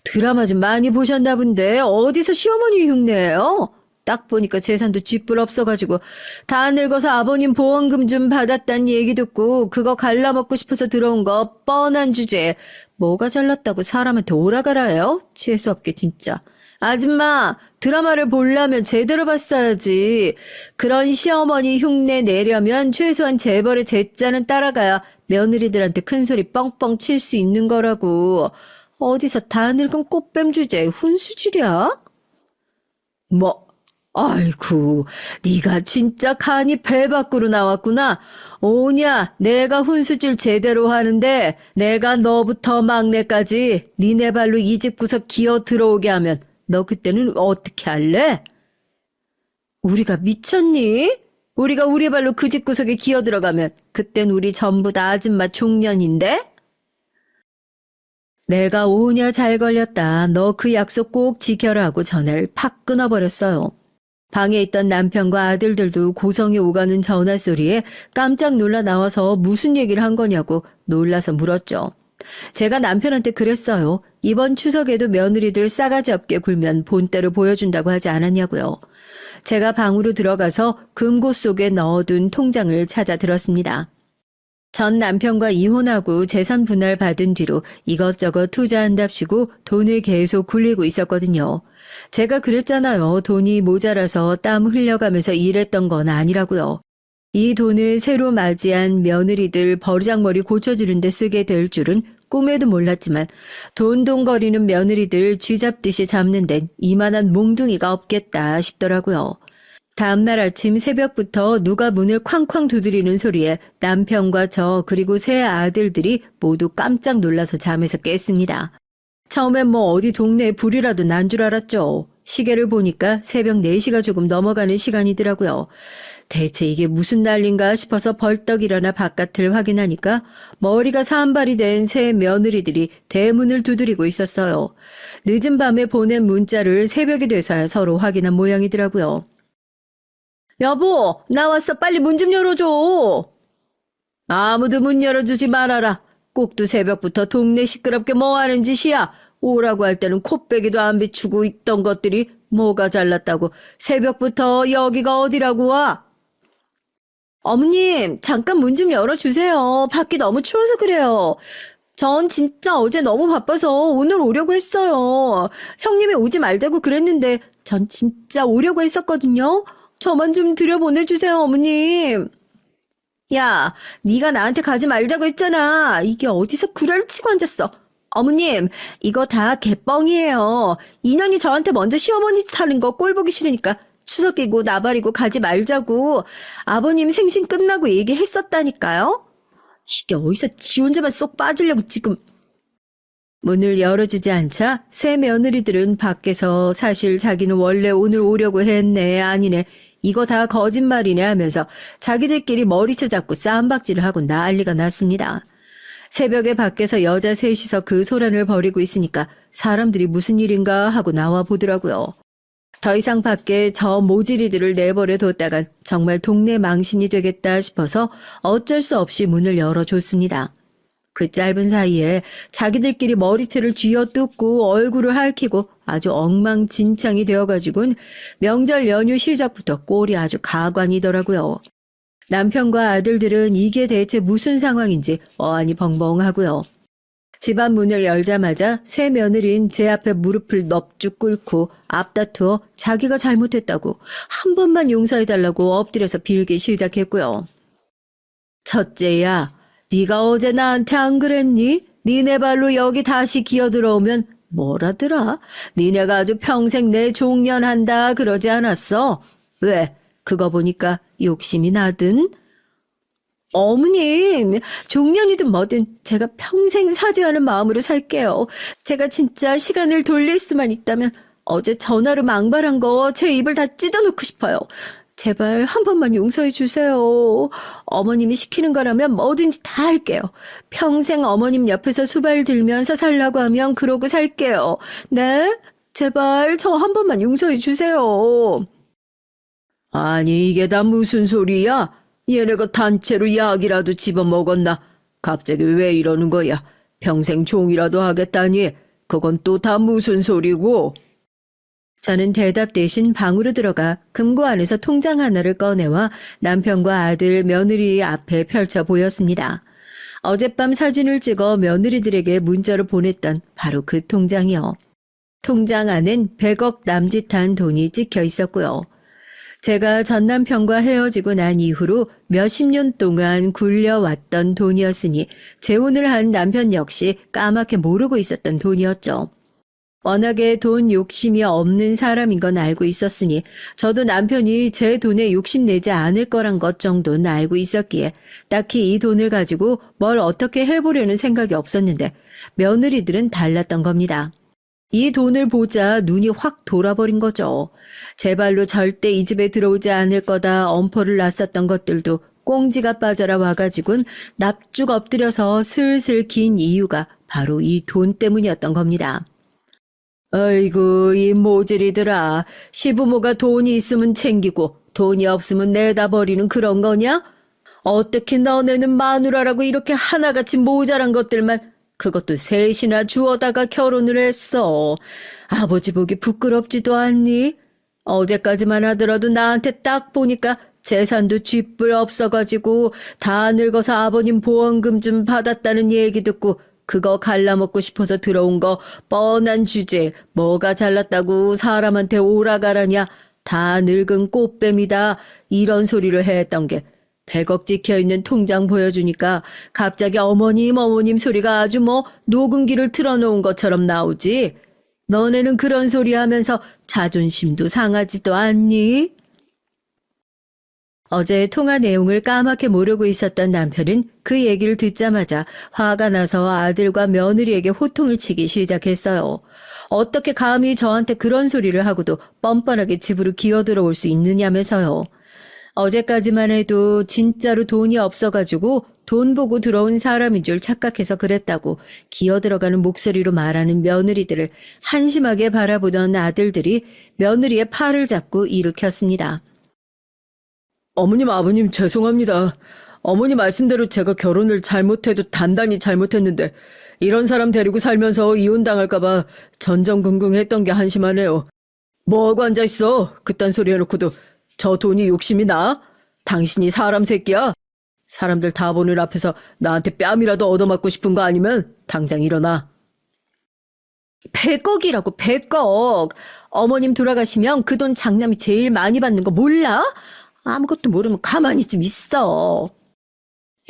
드라마 좀 많이 보셨나 본데 어디서 시어머니 흉내예요? 딱 보니까 재산도 쥐뿔 없어가지고 다 늙어서 아버님 보험금 좀 받았단 얘기 듣고 그거 갈라먹고 싶어서 들어온 거 뻔한 주제에 뭐가 잘났다고 사람한테 오라가라요? 재수없게 진짜. 아줌마 드라마를 보려면 제대로 봤어야지. 그런 시어머니 흉내 내려면 최소한 재벌의 제자는 따라가야 며느리들한테 큰소리 뻥뻥 칠 수 있는 거라고. 어디서 다 늙은 꽃뱀 주제에 훈수질이야? 아이고, 네가 진짜 간이 배 밖으로 나왔구나. 오냐, 내가 훈수질 제대로 하는데 내가 너부터 막내까지 니네 발로 이 집 구석 기어 들어오게 하면 너 그때는 어떻게 할래? 우리가 미쳤니? 우리가 우리 발로 그 집 구석에 기어 들어가면 그땐 우리 전부 다 아줌마 종년인데? 내가 오냐 잘 걸렸다. 너 그 약속 꼭 지켜라 하고 전화를 팍 끊어버렸어요. 방에 있던 남편과 아들들도 고성이 오가는 전화 소리에 깜짝 놀라 나와서 무슨 얘기를 한 거냐고 놀라서 물었죠. 제가 남편한테 그랬어요. 이번 추석에도 며느리들 싸가지 없게 굴면 본때를 보여준다고 하지 않았냐고요. 제가 방으로 들어가서 금고 속에 넣어둔 통장을 찾아 들었습니다. 전 남편과 이혼하고 재산 분할 받은 뒤로 이것저것 투자한답시고 돈을 계속 굴리고 있었거든요. 제가 그랬잖아요. 돈이 모자라서 땀 흘려가면서 일했던 건 아니라고요. 이 돈을 새로 맞이한 며느리들 버르장머리 고쳐주는 데 쓰게 될 줄은 꿈에도 몰랐지만 돈돈거리는 며느리들 쥐잡듯이 잡는 데는 이만한 몽둥이가 없겠다 싶더라고요. 다음날 아침 새벽부터 누가 문을 쾅쾅 두드리는 소리에 남편과 저 그리고 세 아들들이 모두 깜짝 놀라서 잠에서 깼습니다. 처음엔 뭐 어디 동네에 불이라도 난 줄 알았죠. 시계를 보니까 새벽 4시가 조금 넘어가는 시간이더라고요. 대체 이게 무슨 난린가 싶어서 벌떡 일어나 바깥을 확인하니까 머리가 산발이 된 새 며느리들이 대문을 두드리고 있었어요. 늦은 밤에 보낸 문자를 새벽이 돼서야 서로 확인한 모양이더라고요. 여보, 나왔어. 빨리 문 좀 열어줘. 아무도 문 열어주지 말아라. 꼭두 새벽부터 동네 시끄럽게 뭐하는 짓이야. 오라고 할 때는 콧배기도 안 비추고 있던 것들이 뭐가 잘났다고 새벽부터 여기가 어디라고 와. 어머님, 잠깐 문 좀 열어주세요. 밖이 너무 추워서 그래요. 전 진짜 어제 너무 바빠서 오늘 오려고 했어요. 형님이 오지 말자고 그랬는데 전 진짜 오려고 했었거든요. 저만 좀 들여보내주세요, 어머님. 야, 네가 나한테 가지 말자고 했잖아. 이게 어디서 구라를 치고 앉았어. 어머님, 이거 다 개뻥이에요. 인연이 저한테 먼저 시어머니 타는 거 꼴 보기 싫으니까 추석이고 나발이고 가지 말자고 아버님 생신 끝나고 얘기했었다니까요. 이게 어디서 지 혼자만 쏙 빠지려고 지금. 문을 열어주지 않자 새 며느리들은 밖에서 사실 자기는 원래 오늘 오려고 했네 아니네 이거 다 거짓말이네 하면서 자기들끼리 머리채 잡고 쌈박질을 하고 난리가 났습니다. 새벽에 밖에서 여자 셋이서 그 소란을 벌이고 있으니까 사람들이 무슨 일인가 하고 나와 보더라고요. 더 이상 밖에 저 모지리들을 내버려 뒀다간 정말 동네 망신이 되겠다 싶어서 어쩔 수 없이 문을 열어줬습니다. 그 짧은 사이에 자기들끼리 머리채를 쥐어뜯고 얼굴을 핥히고 아주 엉망진창이 되어가지고는 명절 연휴 시작부터 꼴이 아주 가관이더라고요. 남편과 아들들은 이게 대체 무슨 상황인지 어안이 벙벙하고요. 집안 문을 열자마자 새 며느리인 제 앞에 무릎을 넙죽 꿇고 앞다투어 자기가 잘못했다고 한 번만 용서해달라고 엎드려서 빌기 시작했고요. 첫째야, 네가 어제 나한테 안 그랬니? 니네 발로 여기 다시 기어들어오면 뭐라더라? 니네가 아주 평생 내 종년한다 그러지 않았어? 왜? 그거 보니까 욕심이 나든? 어머님, 종년이든 뭐든 제가 평생 사죄하는 마음으로 살게요. 제가 진짜 시간을 돌릴 수만 있다면 어제 전화로 망발한 거 제 입을 다 찢어놓고 싶어요. 제발 한 번만 용서해 주세요. 어머님이 시키는 거라면 뭐든지 다 할게요. 평생 어머님 옆에서 수발 들면서 살라고 하면 그러고 살게요. 네? 제발 저 한 번만 용서해 주세요. 아니 이게 다 무슨 소리야? 얘네가 단체로 약이라도 집어먹었나? 갑자기 왜 이러는 거야? 평생 종이라도 하겠다니? 그건 또 다 무슨 소리고? 저는 대답 대신 방으로 들어가 금고 안에서 통장 하나를 꺼내와 남편과 아들, 며느리 앞에 펼쳐 보였습니다. 어젯밤 사진을 찍어 며느리들에게 문자로 보냈던 바로 그 통장이요. 통장 안엔 100억 남짓한 돈이 찍혀 있었고요. 제가 전 남편과 헤어지고 난 이후로 몇십 년 동안 굴려왔던 돈이었으니 재혼을 한 남편 역시 까맣게 모르고 있었던 돈이었죠. 워낙에 돈 욕심이 없는 사람인 건 알고 있었으니 저도 남편이 제 돈에 욕심내지 않을 거란 것 정도는 알고 있었기에 딱히 이 돈을 가지고 뭘 어떻게 해보려는 생각이 없었는데 며느리들은 달랐던 겁니다. 이 돈을 보자 눈이 확 돌아버린 거죠. 제 발로 절대 이 집에 들어오지 않을 거다 엄포를 놨었던 것들도 꽁지가 빠져라 와가지고는 납죽 엎드려서 슬슬 긴 이유가 바로 이 돈 때문이었던 겁니다. 아이고 이 모질이들아. 시부모가 돈이 있으면 챙기고 돈이 없으면 내다 버리는 그런 거냐? 어떻게 너네는 마누라라고 이렇게 하나같이 모자란 것들만 그것도 셋이나 주워다가 결혼을 했어. 아버지 보기 부끄럽지도 않니? 어제까지만 하더라도 나한테 딱 보니까 재산도 쥐뿔 없어가지고 다 늙어서 아버님 보험금 좀 받았다는 얘기 듣고 그거 갈라먹고 싶어서 들어온 거 뻔한 주제. 뭐가 잘났다고 사람한테 오라가라냐. 다 늙은 꽃뱀이다. 이런 소리를 했던 게 100억 찍혀있는 통장 보여주니까 갑자기 어머님 소리가 아주 뭐 녹음기를 틀어놓은 것처럼 나오지. 너네는 그런 소리 하면서 자존심도 상하지도 않니? 어제 통화 내용을 까맣게 모르고 있었던 남편은 그 얘기를 듣자마자 화가 나서 아들과 며느리에게 호통을 치기 시작했어요. 어떻게 감히 저한테 그런 소리를 하고도 뻔뻔하게 집으로 기어들어올 수 있느냐면서요. 어제까지만 해도 진짜로 돈이 없어가지고 돈 보고 들어온 사람인 줄 착각해서 그랬다고 기어들어가는 목소리로 말하는 며느리들을 한심하게 바라보던 아들들이 며느리의 팔을 잡고 일으켰습니다. 어머님, 아버님 죄송합니다. 어머니 말씀대로 제가 결혼을 잘못해도 단단히 잘못했는데 이런 사람 데리고 살면서 이혼당할까봐 전전긍긍했던 게 한심하네요. 뭐하고 앉아있어? 그딴 소리 해놓고도 저 돈이 욕심이 나? 당신이 사람 새끼야? 사람들 다 보는 앞에서 나한테 뺨이라도 얻어맞고 싶은 거 아니면 당장 일어나. 100억이라고 100억. 어머님 돌아가시면 그 돈 장남이 제일 많이 받는 거 몰라? 아무것도 모르면 가만히 좀 있어.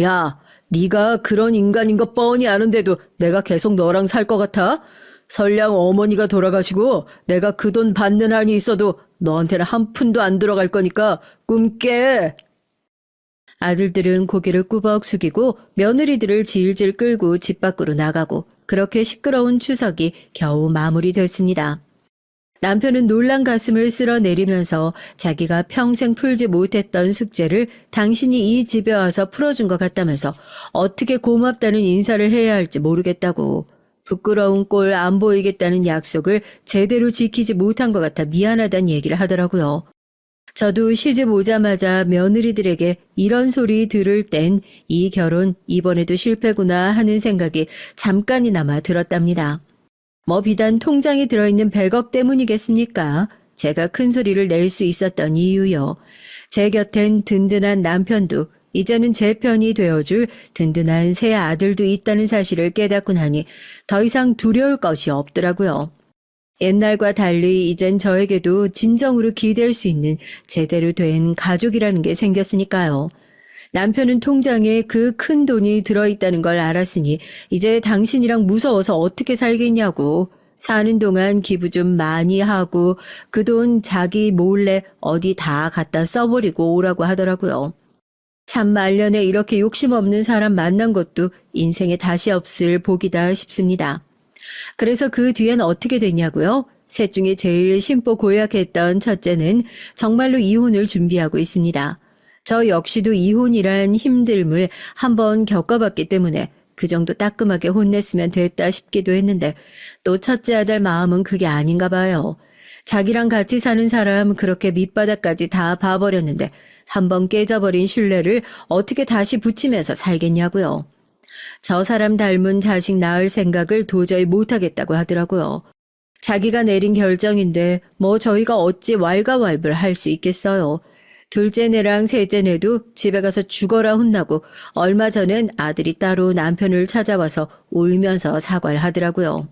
야, 네가 그런 인간인 거 뻔히 아는데도 내가 계속 너랑 살 것 같아? 설령 어머니가 돌아가시고 내가 그 돈 받는 한이 있어도 너한테는 한 푼도 안 들어갈 거니까 꿈 깨. 아들들은 고개를 꾸벅 숙이고 며느리들을 질질 끌고 집 밖으로 나가고 그렇게 시끄러운 추석이 겨우 마무리됐습니다. 남편은 놀란 가슴을 쓸어내리면서 자기가 평생 풀지 못했던 숙제를 당신이 이 집에 와서 풀어준 것 같다면서 어떻게 고맙다는 인사를 해야 할지 모르겠다고, 부끄러운 꼴 안 보이겠다는 약속을 제대로 지키지 못한 것 같아 미안하다는 얘기를 하더라고요. 저도 시집 오자마자 며느리들에게 이런 소리 들을 땐 이 결혼 이번에도 실패구나 하는 생각이 잠깐이나마 들었답니다. 뭐 비단 통장에 들어있는 100억 때문이겠습니까? 제가 큰 소리를 낼 수 있었던 이유요. 제 곁엔 든든한 남편도 이제는 제 편이 되어줄 든든한 새 아들도 있다는 사실을 깨닫고 나니 더 이상 두려울 것이 없더라고요. 옛날과 달리 이젠 저에게도 진정으로 기댈 수 있는 제대로 된 가족이라는 게 생겼으니까요. 남편은 통장에 그 큰 돈이 들어있다는 걸 알았으니 이제 당신이랑 무서워서 어떻게 살겠냐고, 사는 동안 기부 좀 많이 하고 그 돈 자기 몰래 어디 다 갖다 써버리고 오라고 하더라고요. 참 말년에 이렇게 욕심 없는 사람 만난 것도 인생에 다시 없을 복이다 싶습니다. 그래서 그 뒤엔 어떻게 됐냐고요? 셋 중에 제일 심보 고약했던 첫째는 정말로 이혼을 준비하고 있습니다. 저 역시도 이혼이란 힘듦을 한번 겪어봤기 때문에 그 정도 따끔하게 혼냈으면 됐다 싶기도 했는데 또 첫째 아들 마음은 그게 아닌가 봐요. 자기랑 같이 사는 사람 그렇게 밑바닥까지 다 봐버렸는데 한번 깨져버린 신뢰를 어떻게 다시 붙이면서 살겠냐고요. 저 사람 닮은 자식 낳을 생각을 도저히 못하겠다고 하더라고요. 자기가 내린 결정인데 뭐 저희가 어찌 왈가왈부를 할 수 있겠어요. 둘째네랑 셋째네도 집에 가서 죽어라 혼나고 얼마 전엔 아들이 따로 남편을 찾아와서 울면서 사과를 하더라고요.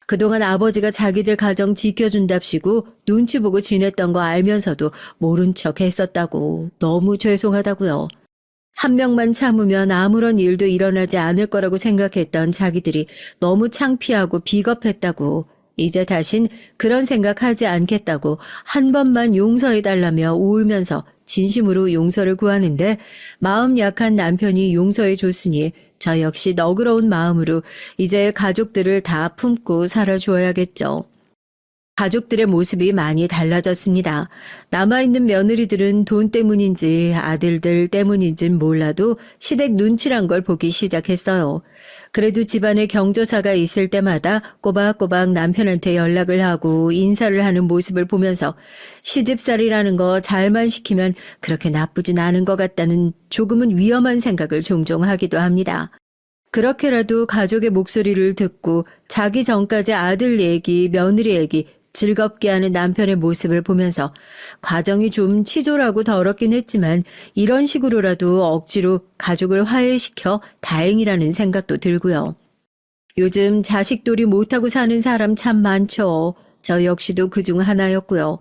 그동안 아버지가 자기들 가정 지켜준답시고 눈치 보고 지냈던 거 알면서도 모른 척 했었다고, 너무 죄송하다고요. 한 명만 참으면 아무런 일도 일어나지 않을 거라고 생각했던 자기들이 너무 창피하고 비겁했다고, 이제 다신 그런 생각하지 않겠다고 한 번만 용서해달라며 울면서 진심으로 용서를 구하는데 마음 약한 남편이 용서해줬으니 저 역시 너그러운 마음으로 이제 가족들을 다 품고 살아주어야겠죠. 가족들의 모습이 많이 달라졌습니다. 남아있는 며느리들은 돈 때문인지 아들들 때문인진 몰라도 시댁 눈치란 걸 보기 시작했어요. 그래도 집안에 경조사가 있을 때마다 꼬박꼬박 남편한테 연락을 하고 인사를 하는 모습을 보면서 시집살이라는 거 잘만 시키면 그렇게 나쁘진 않은 것 같다는 조금은 위험한 생각을 종종 하기도 합니다. 그렇게라도 가족의 목소리를 듣고 자기 전까지 아들 얘기, 며느리 얘기 즐겁게 하는 남편의 모습을 보면서 과정이 좀 치졸하고 더럽긴 했지만 이런 식으로라도 억지로 가족을 화해시켜 다행이라는 생각도 들고요. 요즘 자식돌이 못하고 사는 사람 참 많죠. 저 역시도 그중 하나였고요.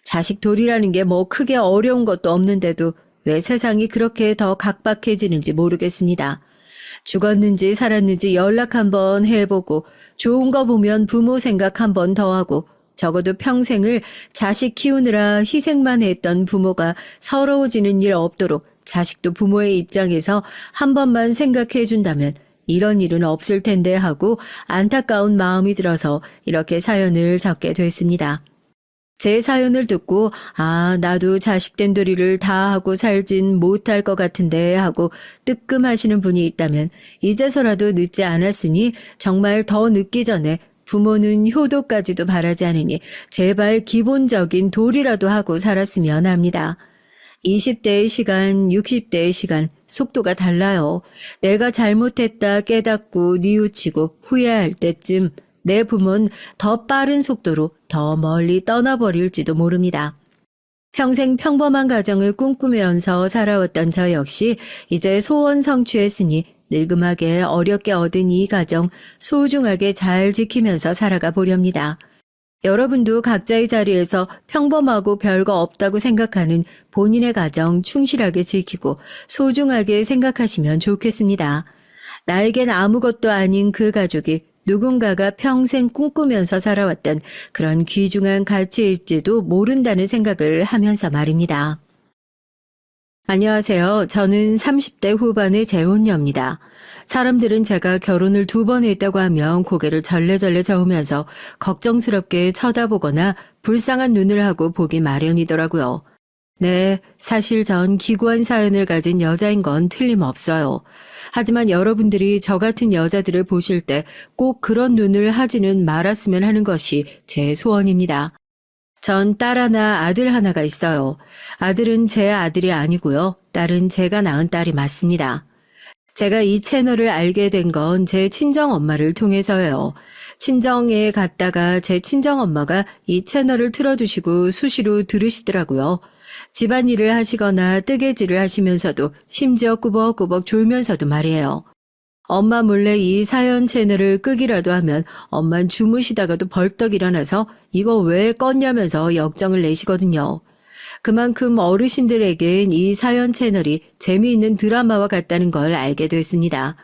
자식돌이라는 게 뭐 크게 어려운 것도 없는데도 왜 세상이 그렇게 더 각박해지는지 모르겠습니다. 죽었는지 살았는지 연락 한번 해보고 좋은 거 보면 부모 생각 한 번 더 하고 적어도 평생을 자식 키우느라 희생만 했던 부모가 서러워지는 일 없도록 자식도 부모의 입장에서 한 번만 생각해 준다면 이런 일은 없을 텐데 하고 안타까운 마음이 들어서 이렇게 사연을 적게 됐습니다. 제 사연을 듣고 나도 자식된 도리를 다 하고 살진 못할 것 같은데 하고 뜨끔하시는 분이 있다면 이제서라도 늦지 않았으니 정말 더 늦기 전에 부모는 효도까지도 바라지 않으니 제발 기본적인 도리라도 하고 살았으면 합니다. 20대의 시간, 60대의 시간, 속도가 달라요. 내가 잘못했다 깨닫고 뉘우치고 후회할 때쯤 내 부모는 더 빠른 속도로 더 멀리 떠나버릴지도 모릅니다. 평생 평범한 가정을 꿈꾸면서 살아왔던 저 역시 이제 소원 성취했으니 늙음하게 어렵게 얻은 이 가정 소중하게 잘 지키면서 살아가 보렵니다. 여러분도 각자의 자리에서 평범하고 별거 없다고 생각하는 본인의 가정 충실하게 지키고 소중하게 생각하시면 좋겠습니다. 나에겐 아무것도 아닌 그 가족이 누군가가 평생 꿈꾸면서 살아왔던 그런 귀중한 가치일지도 모른다는 생각을 하면서 말입니다. 안녕하세요. 저는 30대 후반의 재혼녀입니다. 사람들은 제가 결혼을 2번 했다고 하면 고개를 절레절레 저으면서 걱정스럽게 쳐다보거나 불쌍한 눈을 하고 보기 마련이더라고요. 네, 사실 전 기구한 사연을 가진 여자인 건 틀림없어요. 하지만 여러분들이 저 같은 여자들을 보실 때 꼭 그런 눈을 하지는 말았으면 하는 것이 제 소원입니다. 전 딸 하나, 아들 하나가 있어요. 아들은 제 아들이 아니고요. 딸은 제가 낳은 딸이 맞습니다. 제가 이 채널을 알게 된 건 제 친정엄마를 통해서예요. 친정에 갔다가 제 친정엄마가 이 채널을 틀어주시고 수시로 들으시더라고요. 집안일을 하시거나 뜨개질을 하시면서도 심지어 꾸벅꾸벅 졸면서도 말이에요. 엄마 몰래 이 사연 채널을 끄기라도 하면 엄만 주무시다가도 벌떡 일어나서 이거 왜 껐냐면서 역정을 내시거든요. 그만큼 어르신들에겐 이 사연 채널이 재미있는 드라마와 같다는 걸 알게 됐습니다.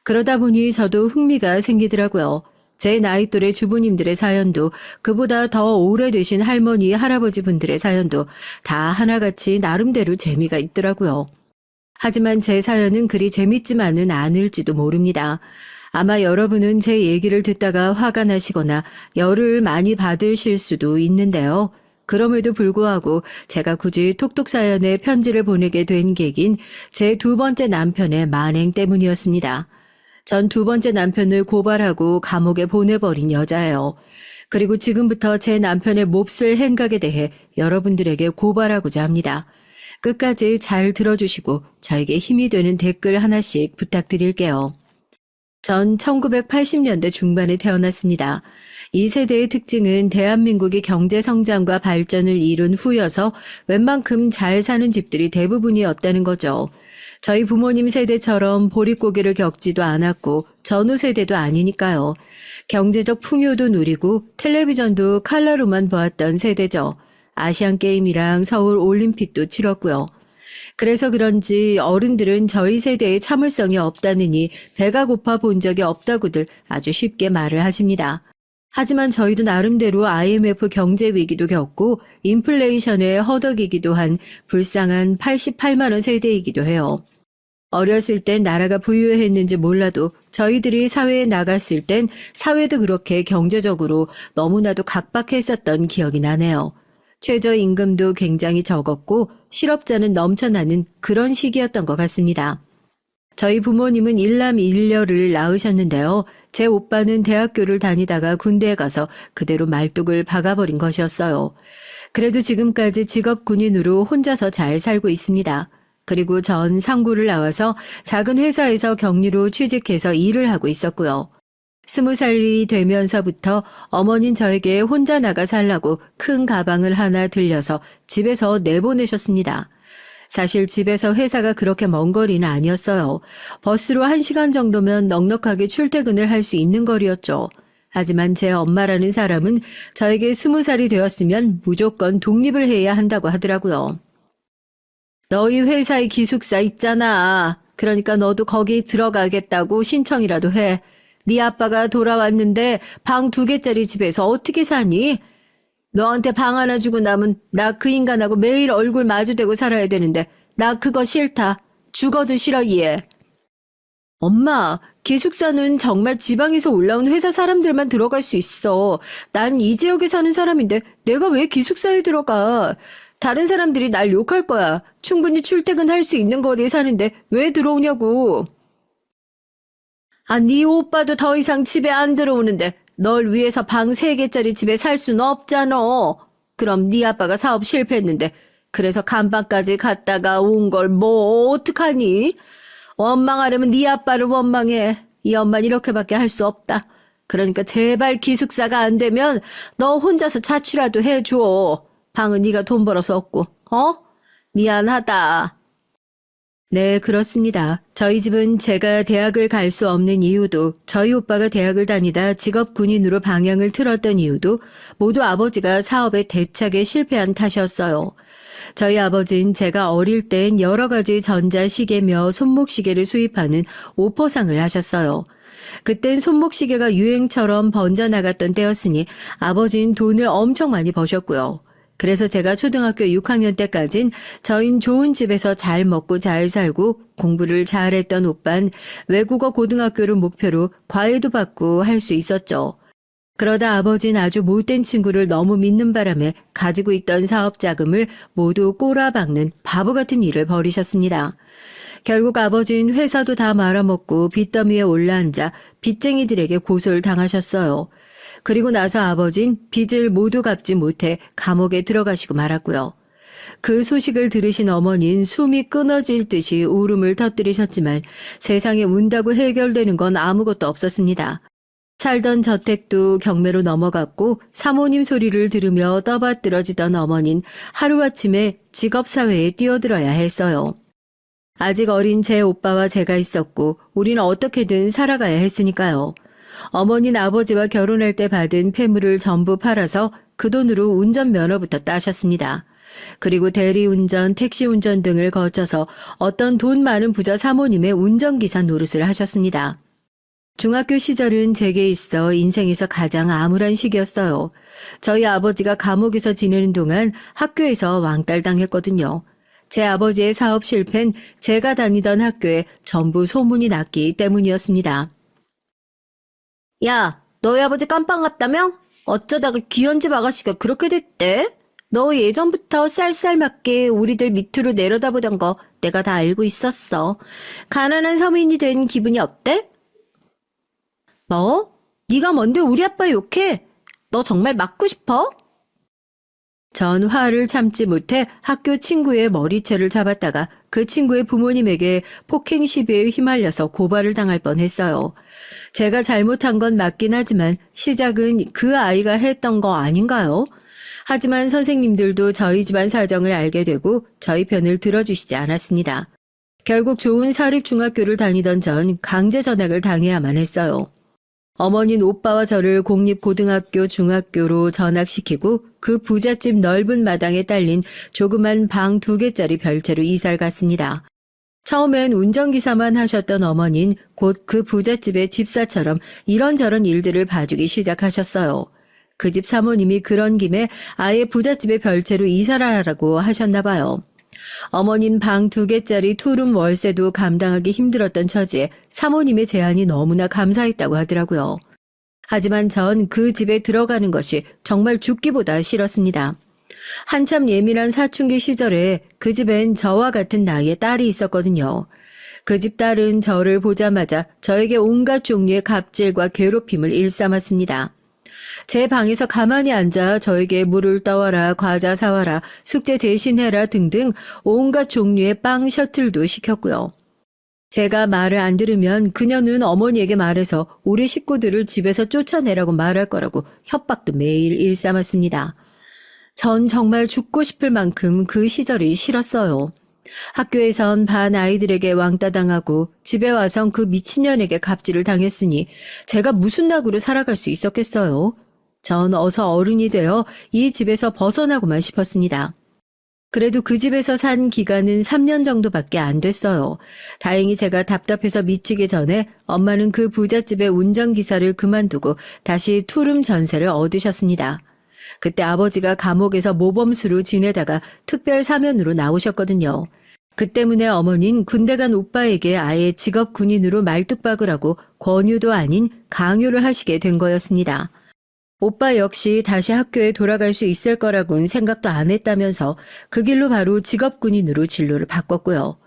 그러다 보니 저도 흥미가 생기더라고요. 제 나이 또래 주부님들의 사연도 그보다 더 오래되신 할머니, 할아버지 분들의 사연도 다 하나같이 나름대로 재미가 있더라고요. 하지만 제 사연은 그리 재밌지만은 않을지도 모릅니다. 아마 여러분은 제 얘기를 듣다가 화가 나시거나 열을 많이 받으실 수도 있는데요. 그럼에도 불구하고 제가 굳이 톡톡 사연에 편지를 보내게 된 계기인 제 2번째 남편의 만행 때문이었습니다. 전 2번째 남편을 고발하고 감옥에 보내버린 여자예요. 그리고 지금부터 제 남편의 몹쓸 행각에 대해 여러분들에게 고발하고자 합니다. 끝까지 잘 들어주시고 저에게 힘이 되는 댓글 하나씩 부탁드릴게요. 전 1980년대 중반에 태어났습니다. 이 세대의 특징은 대한민국이 경제 성장과 발전을 이룬 후여서 웬만큼 잘 사는 집들이 대부분이었다는 거죠. 저희 부모님 세대처럼 보릿고개를 겪지도 않았고 전후 세대도 아니니까요. 경제적 풍요도 누리고 텔레비전도 칼라로만 보았던 세대죠. 아시안게임이랑 서울 올림픽도 치렀고요. 그래서 그런지 어른들은 저희 세대의 참을성이 없다느니 배가 고파 본 적이 없다고들 아주 쉽게 말을 하십니다. 하지만 저희도 나름대로 IMF 경제 위기도 겪고 인플레이션에 허덕이기도 한 불쌍한 88만 원 세대이기도 해요. 어렸을 땐 나라가 부유했는지 몰라도 저희들이 사회에 나갔을 땐 사회도 그렇게 경제적으로 너무나도 각박했었던 기억이 나네요. 최저임금도 굉장히 적었고 실업자는 넘쳐나는 그런 시기였던 것 같습니다. 저희 부모님은 일남 일녀를 낳으셨는데요. 제 오빠는 대학교를 다니다가 군대에 가서 그대로 말뚝을 박아버린 것이었어요. 그래도 지금까지 직업 군인으로 혼자서 잘 살고 있습니다. 그리고 전 상고를 나와서 작은 회사에서 격리로 취직해서 일을 하고 있었고요. 20살이 되면서부터 어머닌 저에게 혼자 나가 살라고 큰 가방을 하나 들려서 집에서 내보내셨습니다. 사실 집에서 회사가 그렇게 먼 거리는 아니었어요. 버스로 1시간 정도면 넉넉하게 출퇴근을 할 수 있는 거리였죠. 하지만 제 엄마라는 사람은 저에게 20살이 되었으면 무조건 독립을 해야 한다고 하더라고요. 너희 회사에 기숙사 있잖아. 그러니까 너도 거기 들어가겠다고 신청이라도 해. 네 아빠가 돌아왔는데 방 2개짜리 집에서 어떻게 사니? 너한테 방 하나 주고 나면 나 그 인간하고 매일 얼굴 마주대고 살아야 되는데 나 그거 싫다. 죽어도 싫어 얘. 엄마, 기숙사는 정말 지방에서 올라온 회사 사람들만 들어갈 수 있어. 난 이 지역에 사는 사람인데 내가 왜 기숙사에 들어가? 다른 사람들이 날 욕할 거야. 충분히 출퇴근할 수 있는 거리에 사는데 왜 들어오냐고. 아, 네 오빠도 더 이상 집에 안 들어오는데 널 위해서 방 3개짜리 집에 살 수는 없잖아. 그럼 네 아빠가 사업 실패했는데 그래서 간방까지 갔다가 온 걸 뭐 어떡하니? 원망하려면 네 아빠를 원망해. 이 엄마는 이렇게밖에 할 수 없다. 그러니까 제발 기숙사가 안 되면 너 혼자서 자취라도 해줘. 방은 네가 돈 벌어서 얻고. 미안하다. 네, 그렇습니다. 저희 집은 제가 대학을 갈 수 없는 이유도 저희 오빠가 대학을 다니다 직업 군인으로 방향을 틀었던 이유도 모두 아버지가 사업에 대차게 실패한 탓이었어요. 저희 아버지는 제가 어릴 땐 여러 가지 전자시계며 손목시계를 수입하는 오퍼상을 하셨어요. 그땐 손목시계가 유행처럼 번져나갔던 때였으니 아버지는 돈을 엄청 많이 버셨고요. 그래서 제가 초등학교 6학년 때까진 저흰 좋은 집에서 잘 먹고 잘 살고 공부를 잘했던 오빤 외국어 고등학교를 목표로 과외도 받고 할 수 있었죠. 그러다 아버지는 아주 못된 친구를 너무 믿는 바람에 가지고 있던 사업 자금을 모두 꼬라박는 바보 같은 일을 벌이셨습니다. 결국 아버지는 회사도 다 말아먹고 빚더미에 올라앉아 빚쟁이들에게 고소를 당하셨어요. 그리고 나서 아버진 빚을 모두 갚지 못해 감옥에 들어가시고 말았고요. 그 소식을 들으신 어머니는 숨이 끊어질 듯이 울음을 터뜨리셨지만 세상에 운다고 해결되는 건 아무것도 없었습니다. 살던 저택도 경매로 넘어갔고 사모님 소리를 들으며 떠받들어지던 어머니는 하루아침에 직업사회에 뛰어들어야 했어요. 아직 어린 제 오빠와 제가 있었고 우리는 어떻게든 살아가야 했으니까요. 어머니는 아버지와 결혼할 때 받은 폐물을 전부 팔아서 그 돈으로 운전면허부터 따셨습니다. 그리고 대리운전, 택시운전 등을 거쳐서 어떤 돈 많은 부자 사모님의 운전기사 노릇을 하셨습니다. 중학교 시절은 제게 있어 인생에서 가장 암울한 시기였어요. 저희 아버지가 감옥에서 지내는 동안 학교에서 왕따당했거든요. 제 아버지의 사업 실패는 제가 다니던 학교에 전부 소문이 났기 때문이었습니다. 야, 너희 아버지 깜빵 갔다며? 어쩌다가 귀연집 아가씨가 그렇게 됐대? 너 예전부터 쌀쌀맞게 우리들 밑으로 내려다보던 거 내가 다 알고 있었어. 가난한 서민이 된 기분이 어때? 뭐? 네가 뭔데 우리 아빠 욕해? 너 정말 맞고 싶어? 전 화를 참지 못해 학교 친구의 머리채를 잡았다가 그 친구의 부모님에게 폭행 시비에 휘말려서 고발을 당할 뻔했어요. 제가 잘못한 건 맞긴 하지만 시작은 그 아이가 했던 거 아닌가요? 하지만 선생님들도 저희 집안 사정을 알게 되고 저희 편을 들어주시지 않았습니다. 결국 좋은 사립중학교를 다니던 전 강제 전학을 당해야만 했어요. 어머니는 오빠와 저를 공립고등학교, 중학교로 전학시키고 그 부잣집 넓은 마당에 딸린 조그만 방 2개짜리 별채로 이사를 갔습니다. 처음엔 운전기사만 하셨던 어머니는 곧 그 부잣집의 집사처럼 이런저런 일들을 봐주기 시작하셨어요. 그 집 사모님이 그런 김에 아예 부잣집의 별채로 이사를 하라고 하셨나 봐요. 어머님 방 2개짜리 투룸 월세도 감당하기 힘들었던 처지에 사모님의 제안이 너무나 감사했다고 하더라고요. 하지만 전 그 집에 들어가는 것이 정말 죽기보다 싫었습니다. 한참 예민한 사춘기 시절에 그 집엔 저와 같은 나이의 딸이 있었거든요. 그 집 딸은 저를 보자마자 저에게 온갖 종류의 갑질과 괴롭힘을 일삼았습니다. 제 방에서 가만히 앉아 저에게 물을 떠와라, 과자 사와라, 숙제 대신해라 등등 온갖 종류의 빵 셔틀도 시켰고요. 제가 말을 안 들으면 그녀는 어머니에게 말해서 우리 식구들을 집에서 쫓아내라고 말할 거라고 협박도 매일 일삼았습니다. 전 정말 죽고 싶을 만큼 그 시절이 싫었어요. 학교에선 반 아이들에게 왕따당하고 집에 와선 그 미친년에게 갑질을 당했으니 제가 무슨 낙으로 살아갈 수 있었겠어요. 전 어서 어른이 되어 이 집에서 벗어나고만 싶었습니다. 그래도 그 집에서 산 기간은 3년 정도밖에 안 됐어요. 다행히 제가 답답해서 미치기 전에 엄마는 그 부잣집의 운전기사를 그만두고 다시 투룸 전세를 얻으셨습니다. 그때 아버지가 감옥에서 모범수로 지내다가 특별 사면으로 나오셨거든요. 그 때문에 어머니는 군대 간 오빠에게 아예 직업 군인으로 말뚝박으라고 권유도 아닌 강요를 하시게 된 거였습니다. 오빠 역시 다시 학교에 돌아갈 수 있을 거라고는 생각도 안 했다면서 그 길로 바로 직업 군인으로 진로를 바꿨고요.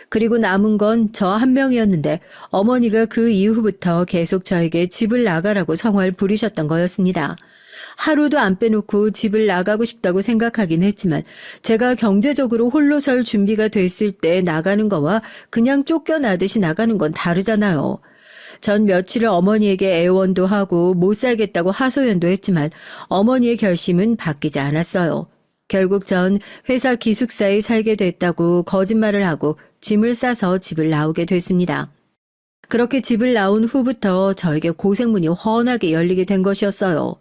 그리고 남은 건 저 한 명이었는데 어머니가 그 이후부터 계속 저에게 집을 나가라고 성화를 부리셨던 거였습니다. 하루도 안 빼놓고 집을 나가고 싶다고 생각하긴 했지만 제가 경제적으로 홀로 설 준비가 됐을 때 나가는 거와 그냥 쫓겨나듯이 나가는 건 다르잖아요. 전 며칠을 어머니에게 애원도 하고 못 살겠다고 하소연도 했지만 어머니의 결심은 바뀌지 않았어요. 결국 전 회사 기숙사에 살게 됐다고 거짓말을 하고 짐을 싸서 집을 나오게 됐습니다. 그렇게 집을 나온 후부터 저에게 고생문이 훤하게 열리게 된 것이었어요.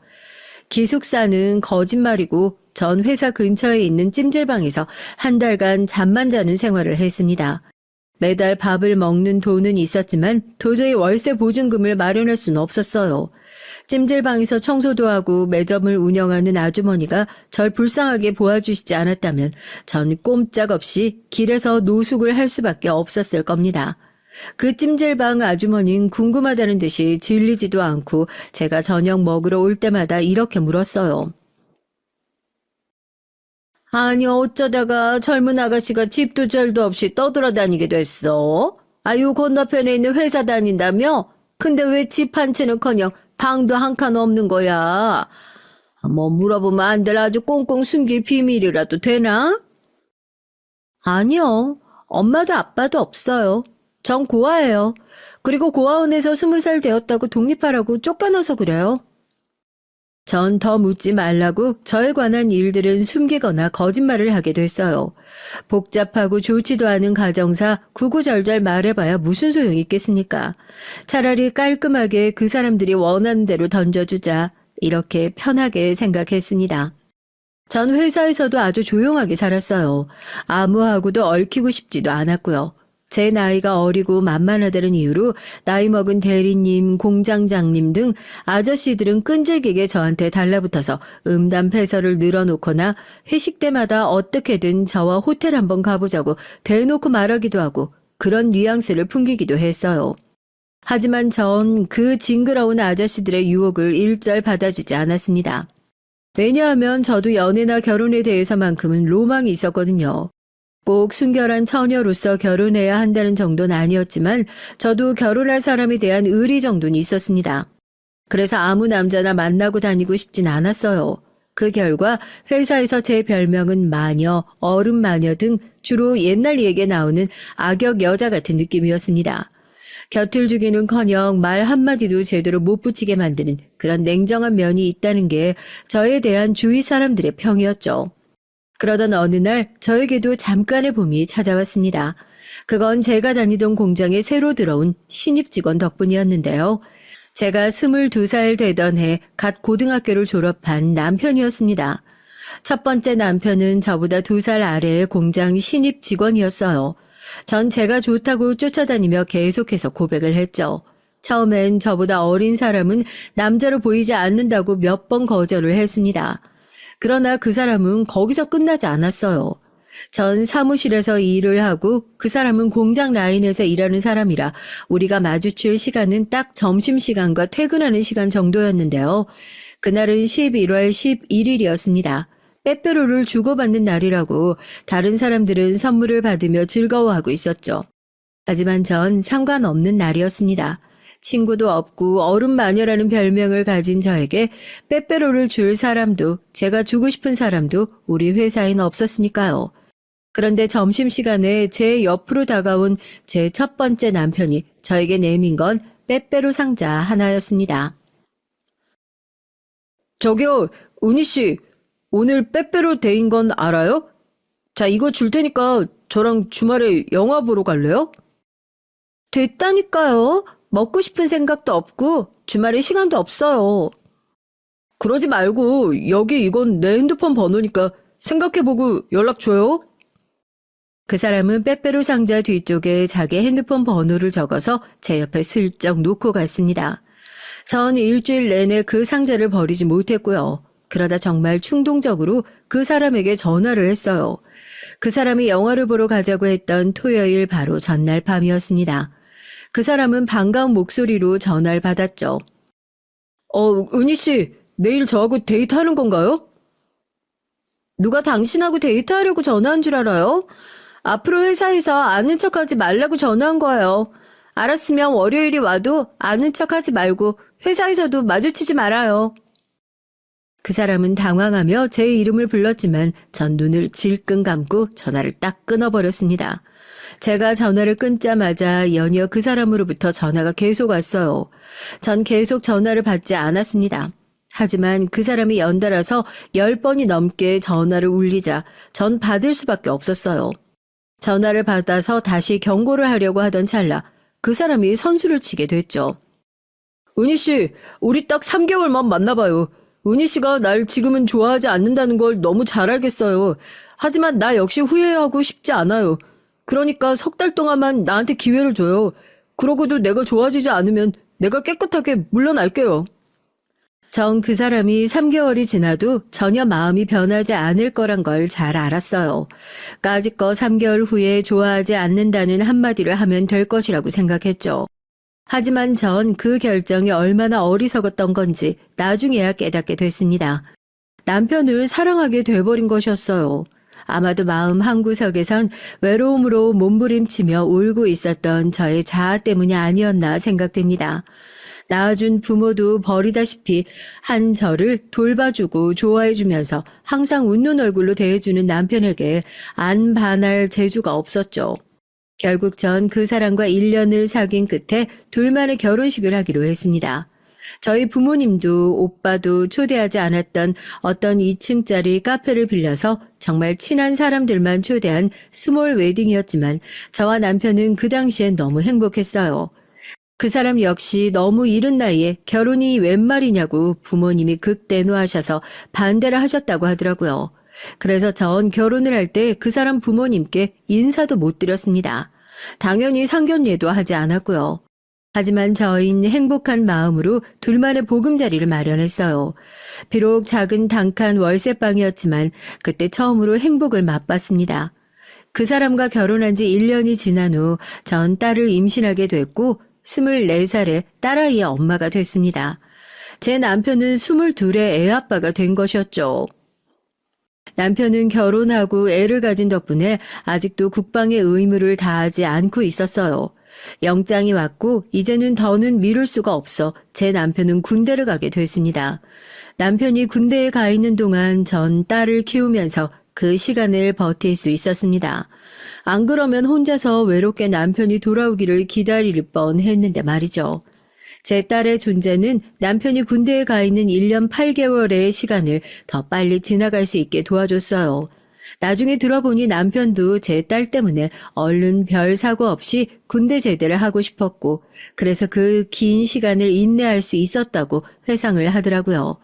기숙사는 거짓말이고 전 회사 근처에 있는 찜질방에서 한 달간 잠만 자는 생활을 했습니다. 매달 밥을 먹는 돈은 있었지만 도저히 월세 보증금을 마련할 수는 없었어요. 찜질방에서 청소도 하고 매점을 운영하는 아주머니가 절 불쌍하게 보아주시지 않았다면 전 꼼짝없이 길에서 노숙을 할 수밖에 없었을 겁니다. 그 찜질방 아주머니는 궁금하다는 듯이 질리지도 않고 제가 저녁 먹으러 올 때마다 이렇게 물었어요. 아니 어쩌다가 젊은 아가씨가 집도 절도 없이 떠돌아다니게 됐어? 요 건너편에 있는 회사 다닌다며? 근데 왜 집 한 채는커녕 방도 한 칸 없는 거야? 뭐 물어보면 안 될 아주 꽁꽁 숨길 비밀이라도 되나? 아니요. 엄마도 아빠도 없어요. 전 고아예요. 그리고 고아원에서 20살 되었다고 독립하라고 쫓겨나서 그래요. 전 더 묻지 말라고 저에 관한 일들은 숨기거나 거짓말을 하게 됐어요. 복잡하고 좋지도 않은 가정사 구구절절 말해봐야 무슨 소용이 있겠습니까? 차라리 깔끔하게 그 사람들이 원하는 대로 던져주자. 이렇게 편하게 생각했습니다. 전 회사에서도 아주 조용하게 살았어요. 아무하고도 얽히고 싶지도 않았고요. 제 나이가 어리고 만만하다는 이유로 나이 먹은 대리님, 공장장님 등 아저씨들은 끈질기게 저한테 달라붙어서 음담패설을 늘어놓거나 회식 때마다 어떻게든 저와 호텔 한번 가보자고 대놓고 말하기도 하고 그런 뉘앙스를 풍기기도 했어요. 하지만 전 그 징그러운 아저씨들의 유혹을 일절 받아주지 않았습니다. 왜냐하면 저도 연애나 결혼에 대해서만큼은 로망이 있었거든요. 꼭 순결한 처녀로서 결혼해야 한다는 정도는 아니었지만 저도 결혼할 사람에 대한 의리 정도는 있었습니다. 그래서 아무 남자나 만나고 다니고 싶진 않았어요. 그 결과 회사에서 제 별명은 마녀, 얼음마녀 등 주로 옛날 얘기에 나오는 악역 여자 같은 느낌이었습니다. 곁을 주기는커녕 말 한마디도 제대로 못 붙이게 만드는 그런 냉정한 면이 있다는 게 저에 대한 주위 사람들의 평이었죠. 그러던 어느 날 저에게도 잠깐의 봄이 찾아왔습니다. 그건 제가 다니던 공장에 새로 들어온 신입 직원 덕분이었는데요. 제가 22살 되던 해 갓 고등학교를 졸업한 남편이었습니다. 첫 번째 남편은 저보다 2살 아래의 공장 신입 직원이었어요. 전 제가 좋다고 쫓아다니며 계속해서 고백을 했죠. 처음엔 저보다 어린 사람은 남자로 보이지 않는다고 몇 번 거절을 했습니다. 그러나 그 사람은 거기서 끝나지 않았어요. 전 사무실에서 일을 하고 그 사람은 공장 라인에서 일하는 사람이라 우리가 마주칠 시간은 딱 점심시간과 퇴근하는 시간 정도였는데요. 그날은 11월 11일이었습니다. 빼빼로를 주고받는 날이라고 다른 사람들은 선물을 받으며 즐거워하고 있었죠. 하지만 전 상관없는 날이었습니다. 친구도 없고 얼음마녀라는 별명을 가진 저에게 빼빼로를 줄 사람도 제가 주고 싶은 사람도 우리 회사엔 없었으니까요. 그런데 점심시간에 제 옆으로 다가온 제 첫 번째 남편이 저에게 내민 건 빼빼로 상자 하나였습니다. 저기요, 은희 씨, 오늘 빼빼로 데이인 건 알아요? 자, 이거 줄 테니까 저랑 주말에 영화 보러 갈래요? 됐다니까요. 먹고 싶은 생각도 없고 주말에 시간도 없어요. 그러지 말고 여기 이건 내 핸드폰 번호니까 생각해보고 연락 줘요. 그 사람은 빼빼로 상자 뒤쪽에 자기 핸드폰 번호를 적어서 제 옆에 슬쩍 놓고 갔습니다. 전 일주일 내내 그 상자를 버리지 못했고요. 그러다 정말 충동적으로 그 사람에게 전화를 했어요. 그 사람이 영화를 보러 가자고 했던 토요일 바로 전날 밤이었습니다. 그 사람은 반가운 목소리로 전화를 받았죠. 은희 씨, 내일 저하고 데이트하는 건가요? 누가 당신하고 데이트하려고 전화한 줄 알아요? 앞으로 회사에서 아는 척하지 말라고 전화한 거예요. 알았으면 월요일이 와도 아는 척하지 말고 회사에서도 마주치지 말아요. 그 사람은 당황하며 제 이름을 불렀지만 전 눈을 질끈 감고 전화를 딱 끊어버렸습니다. 제가 전화를 끊자마자 연이어 그 사람으로부터 전화가 계속 왔어요. 전 계속 전화를 받지 않았습니다. 하지만 그 사람이 연달아서 10번이 넘게 전화를 울리자 전 받을 수밖에 없었어요. 전화를 받아서 다시 경고를 하려고 하던 찰나 그 사람이 선수를 치게 됐죠. 은희 씨, 우리 딱 3개월만 만나봐요. 은희 씨가 날 지금은 좋아하지 않는다는 걸 너무 잘 알겠어요. 하지만 나 역시 후회하고 싶지 않아요. 그러니까 3달 동안만 나한테 기회를 줘요. 그러고도 내가 좋아지지 않으면 내가 깨끗하게 물러날게요. 전 그 사람이 3개월이 지나도 전혀 마음이 변하지 않을 거란 걸 잘 알았어요. 까짓거 3개월 후에 좋아하지 않는다는 한마디를 하면 될 것이라고 생각했죠. 하지만 전 그 결정이 얼마나 어리석었던 건지 나중에야 깨닫게 됐습니다. 남편을 사랑하게 돼버린 것이었어요. 아마도 마음 한구석에선 외로움으로 몸부림치며 울고 있었던 저의 자아 때문이 아니었나 생각됩니다. 낳아준 부모도 버리다시피 한 저를 돌봐주고 좋아해주면서 항상 웃는 얼굴로 대해주는 남편에게 안 반할 재주가 없었죠. 결국 전 그 사람과 1년을 사귄 끝에 둘만의 결혼식을 하기로 했습니다. 저희 부모님도 오빠도 초대하지 않았던 어떤 2층짜리 카페를 빌려서 정말 친한 사람들만 초대한 스몰 웨딩이었지만 저와 남편은 그 당시엔 너무 행복했어요. 그 사람 역시 너무 이른 나이에 결혼이 웬 말이냐고 부모님이 극대노하셔서 반대를 하셨다고 하더라고요. 그래서 전 결혼을 할 때 그 사람 부모님께 인사도 못 드렸습니다. 당연히 상견례도 하지 않았고요. 하지만 저희는 행복한 마음으로 둘만의 보금자리를 마련했어요. 비록 작은 단칸 월세방이었지만 그때 처음으로 행복을 맛봤습니다. 그 사람과 결혼한 지 1년이 지난 후 전 딸을 임신하게 됐고 24살에 딸아이의 엄마가 됐습니다. 제 남편은 22의 애아빠가 된 것이었죠. 남편은 결혼하고 애를 가진 덕분에 아직도 국방의 의무를 다하지 않고 있었어요. 영장이 왔고 이제는 더는 미룰 수가 없어 제 남편은 군대를 가게 됐습니다. 남편이 군대에 가 있는 동안 전 딸을 키우면서 그 시간을 버틸 수 있었습니다. 안 그러면 혼자서 외롭게 남편이 돌아오기를 기다릴 뻔했는데 말이죠. 제 딸의 존재는 남편이 군대에 가 있는 1년 8개월의 시간을 더 빨리 지나갈 수 있게 도와줬어요. 나중에 들어보니 남편도 제 딸 때문에 얼른 별 사고 없이 군대 제대를 하고 싶었고 그래서 그 긴 시간을 인내할 수 있었다고 회상을 하더라고요.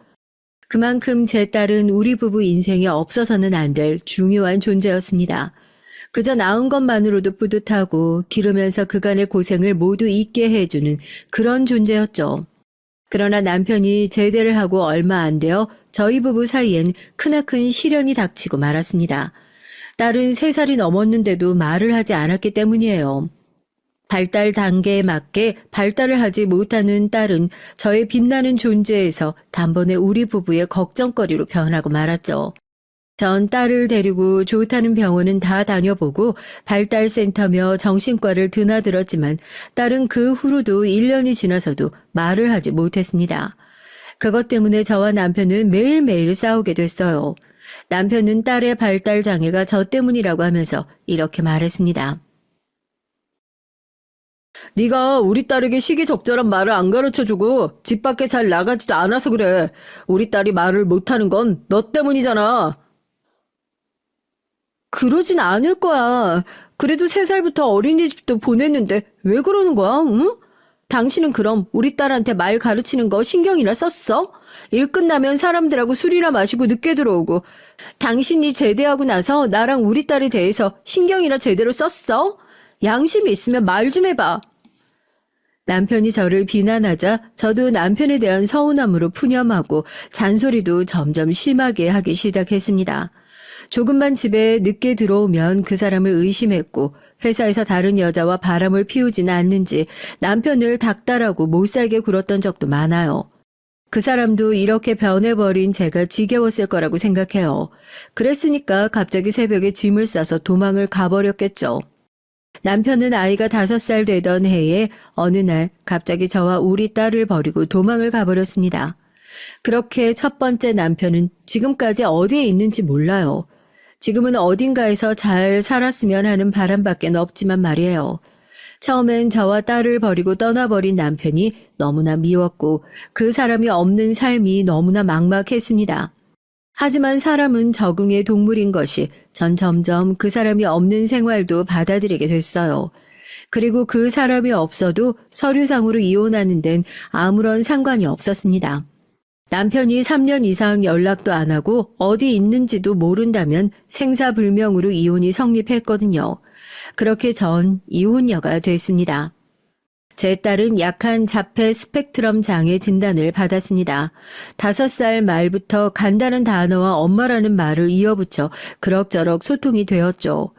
그만큼 제 딸은 우리 부부 인생에 없어서는 안 될 중요한 존재였습니다. 그저 낳은 것만으로도 뿌듯하고 기르면서 그간의 고생을 모두 잊게 해주는 그런 존재였죠. 그러나 남편이 제대를 하고 얼마 안 되어 저희 부부 사이엔 크나큰 시련이 닥치고 말았습니다. 딸은 3살이 넘었는데도 말을 하지 않았기 때문이에요. 발달 단계에 맞게 발달을 하지 못하는 딸은 저의 빛나는 존재에서 단번에 우리 부부의 걱정거리로 변하고 말았죠. 전 딸을 데리고 좋다는 병원은 다 다녀보고 발달센터며 정신과를 드나들었지만 딸은 그 후로도 1년이 지나서도 말을 하지 못했습니다. 그것 때문에 저와 남편은 매일매일 싸우게 됐어요. 남편은 딸의 발달 장애가 저 때문이라고 하면서 이렇게 말했습니다. 네가 우리 딸에게 시기적절한 말을 안 가르쳐주고 집 밖에 잘 나가지도 않아서 그래. 우리 딸이 말을 못하는 건 너 때문이잖아. 그러진 않을 거야. 그래도 3살부터 어린이집도 보냈는데 왜 그러는 거야? 응? 당신은 그럼 우리 딸한테 말 가르치는 거 신경이나 썼어? 일 끝나면 사람들하고 술이나 마시고 늦게 들어오고 당신이 제대하고 나서 나랑 우리 딸에 대해서 신경이나 제대로 썼어? 양심이 있으면 말 좀 해봐. 남편이 저를 비난하자 저도 남편에 대한 서운함으로 푸념하고 잔소리도 점점 심하게 하기 시작했습니다. 조금만 집에 늦게 들어오면 그 사람을 의심했고 회사에서 다른 여자와 바람을 피우지는 않는지 남편을 닥달하고 못살게 굴었던 적도 많아요. 그 사람도 이렇게 변해버린 제가 지겨웠을 거라고 생각해요. 그랬으니까 갑자기 새벽에 짐을 싸서 도망을 가버렸겠죠. 남편은 아이가 5살 되던 해에 어느 날 갑자기 저와 우리 딸을 버리고 도망을 가버렸습니다. 그렇게 첫 번째 남편은 지금까지 어디에 있는지 몰라요. 지금은 어딘가에서 잘 살았으면 하는 바람밖에 없지만 말이에요. 처음엔 저와 딸을 버리고 떠나버린 남편이 너무나 미웠고 그 사람이 없는 삶이 너무나 막막했습니다. 하지만 사람은 적응의 동물인 것이 전 점점 그 사람이 없는 생활도 받아들이게 됐어요. 그리고 그 사람이 없어도 서류상으로 이혼하는 데는 아무런 상관이 없었습니다. 남편이 3년 이상 연락도 안 하고 어디 있는지도 모른다면 생사불명으로 이혼이 성립했거든요. 그렇게 전 이혼녀가 됐습니다. 제 딸은 약한 자폐 스펙트럼 장애 진단을 받았습니다. 5살 말부터 간다는 단어와 엄마라는 말을 이어붙여 그럭저럭 소통이 되었죠.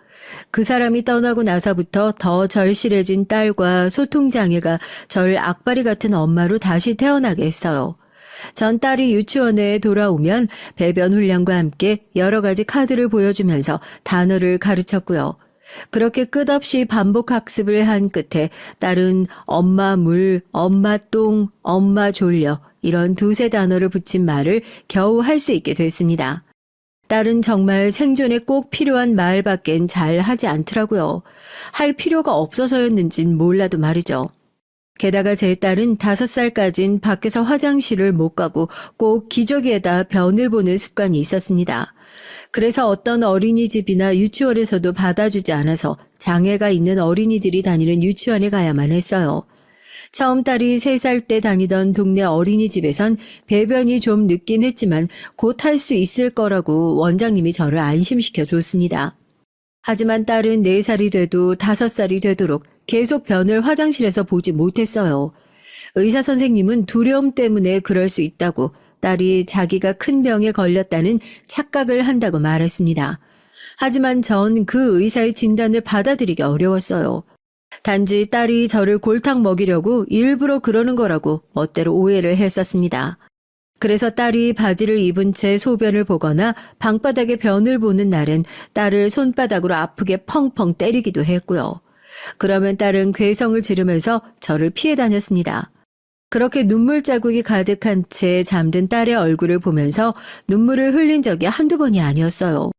그 사람이 떠나고 나서부터 더 절실해진 딸과 소통장애가 절 악바리 같은 엄마로 다시 태어나게 했어요. 전 딸이 유치원에 돌아오면 배변 훈련과 함께 여러 가지 카드를 보여주면서 단어를 가르쳤고요. 그렇게 끝없이 반복 학습을 한 끝에 딸은 엄마 물, 엄마 똥, 엄마 졸려 이런 두세 단어를 붙인 말을 겨우 할 수 있게 됐습니다. 딸은 정말 생존에 꼭 필요한 말밖엔 잘 하지 않더라고요. 할 필요가 없어서였는진 몰라도 말이죠. 게다가 제 딸은 5살까진 밖에서 화장실을 못 가고 꼭 기저귀에다 변을 보는 습관이 있었습니다. 그래서 어떤 어린이집이나 유치원에서도 받아주지 않아서 장애가 있는 어린이들이 다니는 유치원에 가야만 했어요. 처음 딸이 3살 때 다니던 동네 어린이집에선 배변이 좀 늦긴 했지만 곧 할 수 있을 거라고 원장님이 저를 안심시켜 줬습니다. 하지만 딸은 4살이 돼도 5살이 되도록 계속 변을 화장실에서 보지 못했어요. 의사 선생님은 두려움 때문에 그럴 수 있다고 딸이 자기가 큰 병에 걸렸다는 착각을 한다고 말했습니다. 하지만 전 그 의사의 진단을 받아들이기 어려웠어요. 단지 딸이 저를 골탕 먹이려고 일부러 그러는 거라고 멋대로 오해를 했었습니다. 그래서 딸이 바지를 입은 채 소변을 보거나 방바닥에 변을 보는 날엔 딸을 손바닥으로 아프게 펑펑 때리기도 했고요. 그러면 딸은 괴성을 지르면서 저를 피해 다녔습니다. 그렇게 눈물 자국이 가득한 채 잠든 딸의 얼굴을 보면서 눈물을 흘린 적이 한두 번이 아니었어요.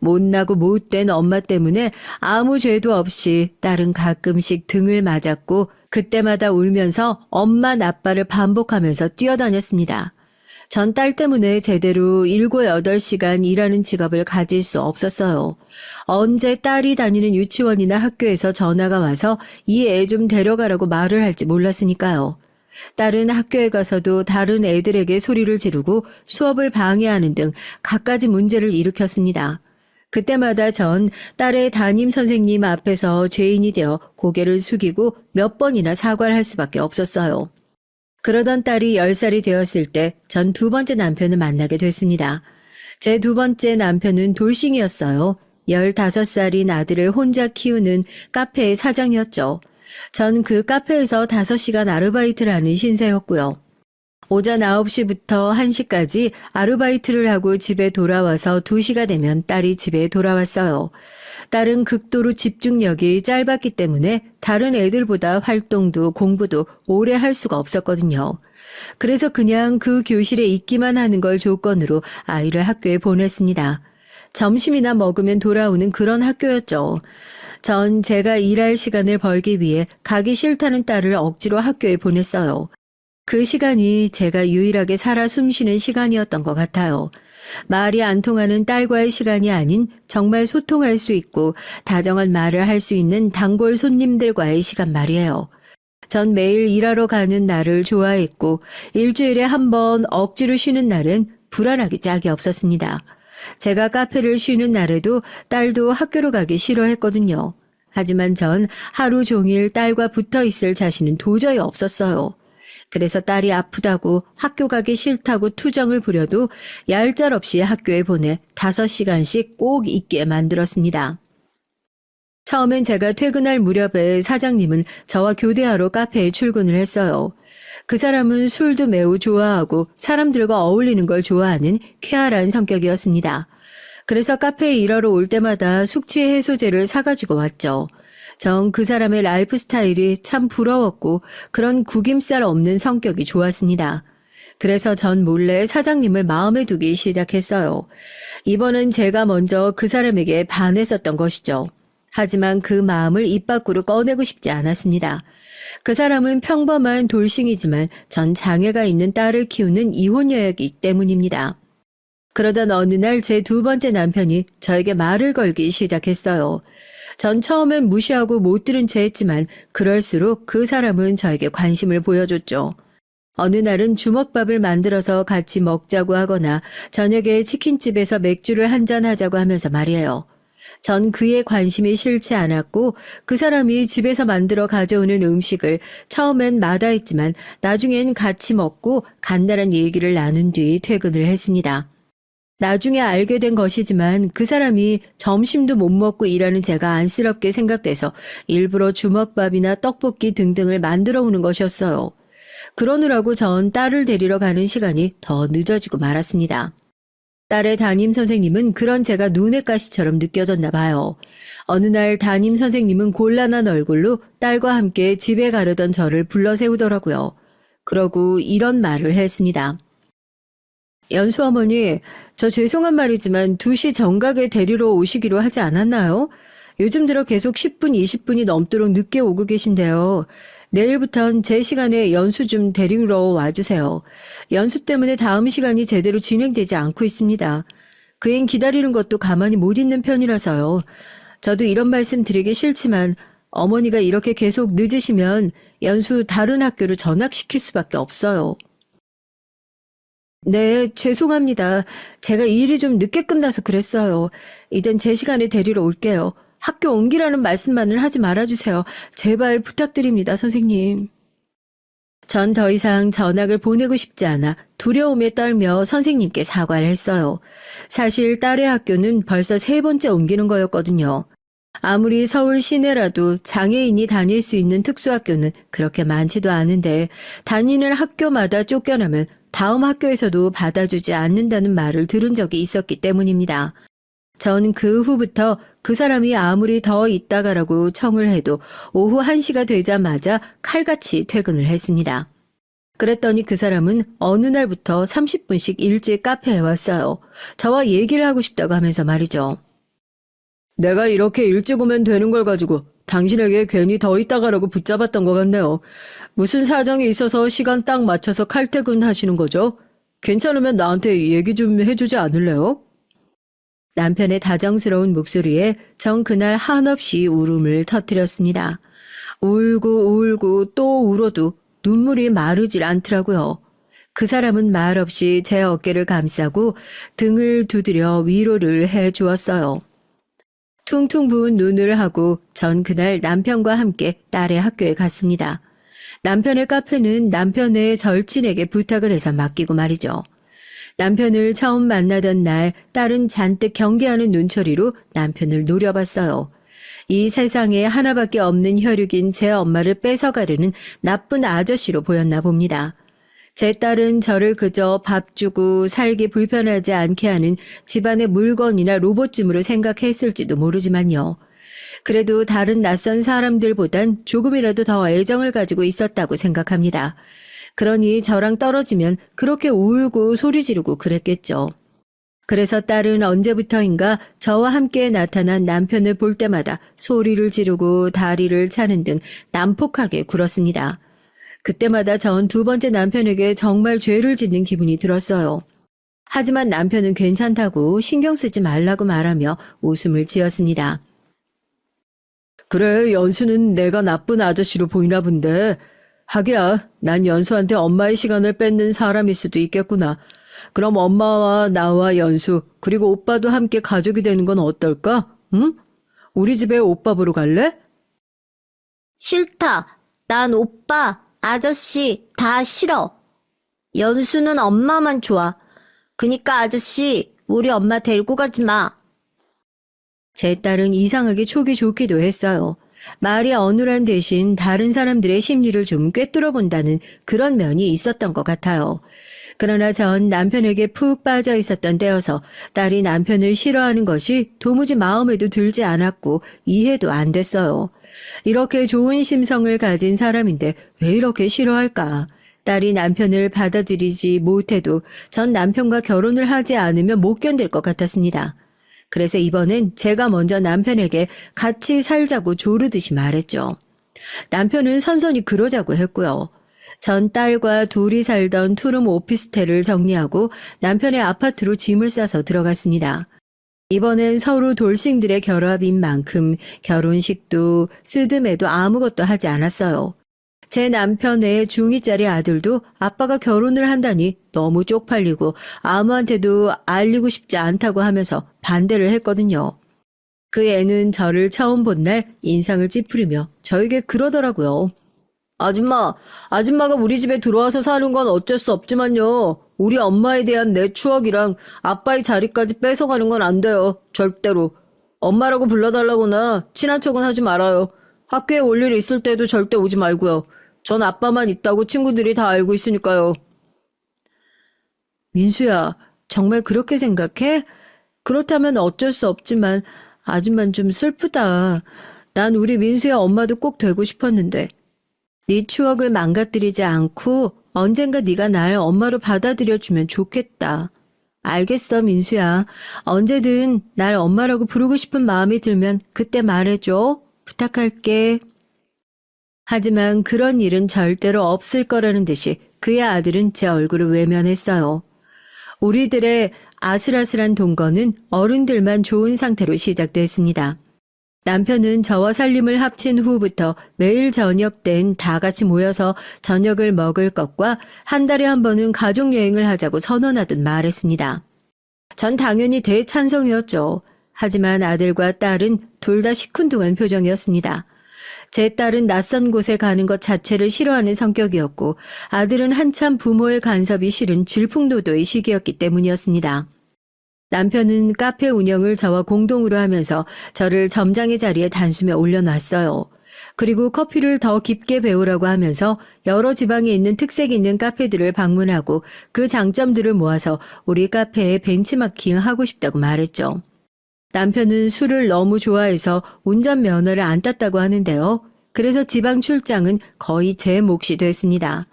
못나고 못된 엄마 때문에 아무 죄도 없이 딸은 가끔씩 등을 맞았고 그때마다 울면서 엄마 나빠를 반복하면서 뛰어다녔습니다. 전 딸 때문에 제대로 7, 8시간 일하는 직업을 가질 수 없었어요. 언제 딸이 다니는 유치원이나 학교에서 전화가 와서 이 애 좀 데려가라고 말을 할지 몰랐으니까요. 딸은 학교에 가서도 다른 애들에게 소리를 지르고 수업을 방해하는 등 갖가지 문제를 일으켰습니다. 그때마다 전 딸의 담임 선생님 앞에서 죄인이 되어 고개를 숙이고 몇 번이나 사과를 할 수밖에 없었어요. 그러던 딸이 10살이 되었을 때 전 2번째 남편을 만나게 됐습니다. 제 2번째 남편은 돌싱이었어요. 15살인 아들을 혼자 키우는 카페의 사장이었죠. 전 그 카페에서 5시간 아르바이트를 하는 신세였고요. 오전 9시부터 1시까지 아르바이트를 하고 집에 돌아와서 2시가 되면 딸이 집에 돌아왔어요. 딸은 극도로 집중력이 짧았기 때문에 다른 애들보다 활동도 공부도 오래 할 수가 없었거든요. 그래서 그냥 그 교실에 있기만 하는 걸 조건으로 아이를 학교에 보냈습니다. 점심이나 먹으면 돌아오는 그런 학교였죠. 전 제가 일할 시간을 벌기 위해 가기 싫다는 딸을 억지로 학교에 보냈어요. 그 시간이 제가 유일하게 살아 숨쉬는 시간이었던 것 같아요. 말이 안 통하는 딸과의 시간이 아닌 정말 소통할 수 있고 다정한 말을 할 수 있는 단골 손님들과의 시간 말이에요. 전 매일 일하러 가는 날을 좋아했고 일주일에 한 번 억지로 쉬는 날은 불안하기 짝이 없었습니다. 제가 카페를 쉬는 날에도 딸도 학교로 가기 싫어했거든요. 하지만 전 하루 종일 딸과 붙어 있을 자신은 도저히 없었어요. 그래서 딸이 아프다고 학교 가기 싫다고 투정을 부려도 얄짤없이 학교에 보내 5시간씩 꼭 있게 만들었습니다. 처음엔 제가 퇴근할 무렵에 사장님은 저와 교대하러 카페에 출근을 했어요. 그 사람은 술도 매우 좋아하고 사람들과 어울리는 걸 좋아하는 쾌활한 성격이었습니다. 그래서 카페에 일하러 올 때마다 숙취 해소제를 사가지고 왔죠. 전 그 사람의 라이프 스타일이 참 부러웠고 그런 구김살 없는 성격이 좋았습니다. 그래서 전 몰래 사장님을 마음에 두기 시작했어요. 이번은 제가 먼저 그 사람에게 반했었던 것이죠. 하지만 그 마음을 입 밖으로 꺼내고 싶지 않았습니다. 그 사람은 평범한 돌싱이지만 전 장애가 있는 딸을 키우는 이혼녀이기 때문입니다. 그러던 어느 날 제 2번째 남편이 저에게 말을 걸기 시작했어요. 전 처음엔 무시하고 못 들은 채 했지만 그럴수록 그 사람은 저에게 관심을 보여줬죠. 어느 날은 주먹밥을 만들어서 같이 먹자고 하거나 저녁에 치킨집에서 맥주를 한잔 하자고 하면서 말이에요. 전 그의 관심이 싫지 않았고 그 사람이 집에서 만들어 가져오는 음식을 처음엔 마다했지만 나중엔 같이 먹고 간단한 얘기를 나눈 뒤 퇴근을 했습니다. 나중에 알게 된 것이지만 그 사람이 점심도 못 먹고 일하는 제가 안쓰럽게 생각돼서 일부러 주먹밥이나 떡볶이 등등을 만들어 오는 것이었어요. 그러느라고 전 딸을 데리러 가는 시간이 더 늦어지고 말았습니다. 딸의 담임 선생님은 그런 제가 눈의 가시처럼 느껴졌나 봐요. 어느 날 담임 선생님은 곤란한 얼굴로 딸과 함께 집에 가려던 저를 불러 세우더라고요. 그러고 이런 말을 했습니다. 연수 어머니, 저 죄송한 말이지만 2시 정각에 데리러 오시기로 하지 않았나요? 요즘 들어 계속 10분, 20분이 넘도록 늦게 오고 계신데요. 내일부턴 제 시간에 연수 좀 데리러 와주세요. 연수 때문에 다음 시간이 제대로 진행되지 않고 있습니다. 그 앤 기다리는 것도 가만히 못 있는 편이라서요. 저도 이런 말씀 드리기 싫지만 어머니가 이렇게 계속 늦으시면 연수 다른 학교로 전학시킬 수밖에 없어요. 네, 죄송합니다. 제가 일이 좀 늦게 끝나서 그랬어요. 이젠 제 시간에 데리러 올게요. 학교 옮기라는 말씀만은 하지 말아주세요. 제발 부탁드립니다, 선생님. 전 더 이상 전학을 보내고 싶지 않아 두려움에 떨며 선생님께 사과를 했어요. 사실 딸의 학교는 벌써 3번째 옮기는 거였거든요. 아무리 서울 시내라도 장애인이 다닐 수 있는 특수학교는 그렇게 많지도 않은데 다니는 학교마다 쫓겨나면 다음 학교에서도 받아주지 않는다는 말을 들은 적이 있었기 때문입니다. 전 그 후부터 그 사람이 아무리 더 있다가라고 청을 해도 오후 1시가 되자마자 칼같이 퇴근을 했습니다. 그랬더니 그 사람은 어느 날부터 30분씩 일찍 카페에 왔어요. 저와 얘기를 하고 싶다고 하면서 말이죠. 내가 이렇게 일찍 오면 되는 걸 가지고 당신에게 괜히 더 있다가라고 붙잡았던 것 같네요. 무슨 사정이 있어서 시간 딱 맞춰서 칼퇴근 하시는 거죠? 괜찮으면 나한테 얘기 좀 해주지 않을래요? 남편의 다정스러운 목소리에 전 그날 한없이 울음을 터뜨렸습니다. 울고 또 울어도 눈물이 마르질 않더라고요. 그 사람은 말없이 제 어깨를 감싸고 등을 두드려 위로를 해 주었어요. 퉁퉁 부은 눈을 하고 전 그날 남편과 함께 딸의 학교에 갔습니다. 남편의 카페는 남편의 절친에게 부탁을 해서 맡기고 말이죠. 남편을 처음 만나던 날 딸은 잔뜩 경계하는 눈초리로 남편을 노려봤어요. 이 세상에 하나밖에 없는 혈육인 제 엄마를 뺏어가려는 나쁜 아저씨로 보였나 봅니다. 제 딸은 저를 그저 밥 주고 살기 불편하지 않게 하는 집안의 물건이나 로봇쯤으로 생각했을지도 모르지만요. 그래도 다른 낯선 사람들보단 조금이라도 더 애정을 가지고 있었다고 생각합니다. 그러니 저랑 떨어지면 그렇게 울고 소리 지르고 그랬겠죠. 그래서 딸은 언제부터인가 저와 함께 나타난 남편을 볼 때마다 소리를 지르고 다리를 차는 등 난폭하게 굴었습니다. 그때마다 전 2번째 남편에게 정말 죄를 짓는 기분이 들었어요. 하지만 남편은 괜찮다고 신경 쓰지 말라고 말하며 웃음을 지었습니다. 그래, 연수는 내가 나쁜 아저씨로 보이나 본데 하기야, 난 연수한테 엄마의 시간을 뺏는 사람일 수도 있겠구나. 그럼 엄마와 나와 연수, 그리고 오빠도 함께 가족이 되는 건 어떨까? 응? 우리 집에 오빠 보러 갈래? 싫다. 난 오빠, 아저씨 다 싫어. 연수는 엄마만 좋아. 그니까 아저씨, 우리 엄마 데리고 가지 마. 제 딸은 이상하게 촉이 좋기도 했어요. 말이 어눌한 대신 다른 사람들의 심리를 좀 꿰뚫어 본다는 그런 면이 있었던 것 같아요. 그러나 전 남편에게 푹 빠져 있었던 때여서 딸이 남편을 싫어하는 것이 도무지 마음에도 들지 않았고 이해도 안 됐어요. 이렇게 좋은 심성을 가진 사람인데 왜 이렇게 싫어할까? 딸이 남편을 받아들이지 못해도 전 남편과 결혼을 하지 않으면 못 견딜 것 같았습니다. 그래서 이번엔 제가 먼저 남편에게 같이 살자고 조르듯이 말했죠. 남편은 선선히 그러자고 했고요. 전 딸과 둘이 살던 투룸 오피스텔을 정리하고 남편의 아파트로 짐을 싸서 들어갔습니다. 이번엔 서로 돌싱들의 결합인 만큼 결혼식도 쓰듬에도 아무것도 하지 않았어요. 제 남편의 중2짜리 아들도 아빠가 결혼을 한다니 너무 쪽팔리고 아무한테도 알리고 싶지 않다고 하면서 반대를 했거든요. 그 애는 저를 처음 본 날 인상을 찌푸리며 저에게 그러더라고요. 아줌마가 우리 집에 들어와서 사는 건 어쩔 수 없지만요. 우리 엄마에 대한 내 추억이랑 아빠의 자리까지 뺏어가는 건 안 돼요. 절대로. 엄마라고 불러달라거나 친한 척은 하지 말아요. 학교에 올 일 있을 때도 절대 오지 말고요. 전 아빠만 있다고 친구들이 다 알고 있으니까요. 민수야, 정말 그렇게 생각해? 그렇다면 어쩔 수 없지만 아줌만 좀 슬프다. 난 우리 민수야 엄마도 꼭 되고 싶었는데. 네 추억을 망가뜨리지 않고 언젠가 네가 날 엄마로 받아들여주면 좋겠다. 알겠어, 민수야. 언제든 날 엄마라고 부르고 싶은 마음이 들면 그때 말해줘. 부탁할게. 하지만 그런 일은 절대로 없을 거라는 듯이 그의 아들은 제 얼굴을 외면했어요. 우리들의 아슬아슬한 동거는 어른들만 좋은 상태로 시작됐습니다. 남편은 저와 살림을 합친 후부터 매일 저녁 땐 다 같이 모여서 저녁을 먹을 것과 한 달에 한 번은 가족여행을 하자고 선언하듯 말했습니다. 전 당연히 대찬성이었죠. 하지만 아들과 딸은 둘 다 시큰둥한 표정이었습니다. 제 딸은 낯선 곳에 가는 것 자체를 싫어하는 성격이었고 아들은 한참 부모의 간섭이 싫은 질풍노도의 시기였기 때문이었습니다. 남편은 카페 운영을 저와 공동으로 하면서 저를 점장의 자리에 단숨에 올려놨어요. 그리고 커피를 더 깊게 배우라고 하면서 여러 지방에 있는 특색 있는 카페들을 방문하고 그 장점들을 모아서 우리 카페에 벤치마킹하고 싶다고 말했죠. 남편은 술을 너무 좋아해서 운전면허를 안 땄다고 하는데요. 그래서 지방 출장은 거의 제 몫이 됐습니다.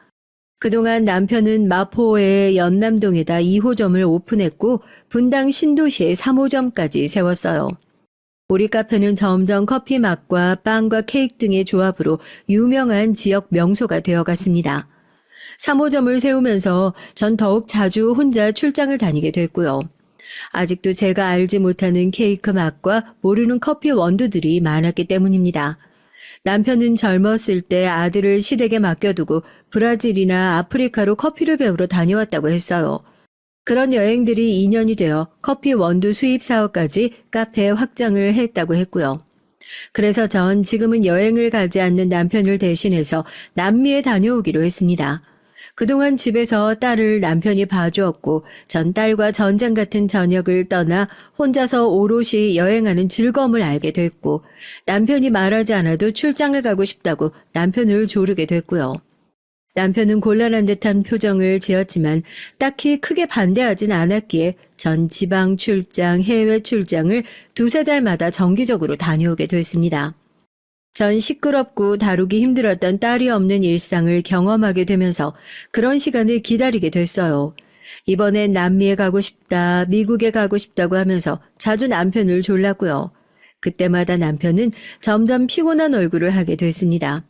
그동안 남편은 마포의 연남동에다 2호점을 오픈했고 분당 신도시에 3호점까지 세웠어요. 우리 카페는 점점 커피 맛과 빵과 케이크 등의 조합으로 유명한 지역 명소가 되어갔습니다. 3호점을 세우면서 전 더욱 자주 혼자 출장을 다니게 됐고요. 아직도 제가 알지 못하는 케이크 맛과 모르는 커피 원두들이 많았기 때문입니다. 남편은 젊었을 때 아들을 시댁에 맡겨두고 브라질이나 아프리카로 커피를 배우러 다녀왔다고 했어요. 그런 여행들이 인연이 되어 커피 원두 수입 사업까지 카페에 확장을 했다고 했고요. 그래서 전 지금은 여행을 가지 않는 남편을 대신해서 남미에 다녀오기로 했습니다. 그동안 집에서 딸을 남편이 봐주었고 전 딸과 전장 같은 저녁을 떠나 혼자서 오롯이 여행하는 즐거움을 알게 됐고 남편이 말하지 않아도 출장을 가고 싶다고 남편을 조르게 됐고요. 남편은 곤란한 듯한 표정을 지었지만 딱히 크게 반대하진 않았기에 전 지방 출장, 해외 출장을 두세 달마다 정기적으로 다녀오게 됐습니다. 전 시끄럽고 다루기 힘들었던 딸이 없는 일상을 경험하게 되면서 그런 시간을 기다리게 됐어요. 이번엔 남미에 가고 싶다, 미국에 가고 싶다고 하면서 자주 남편을 졸랐고요. 그때마다 남편은 점점 피곤한 얼굴을 하게 됐습니다.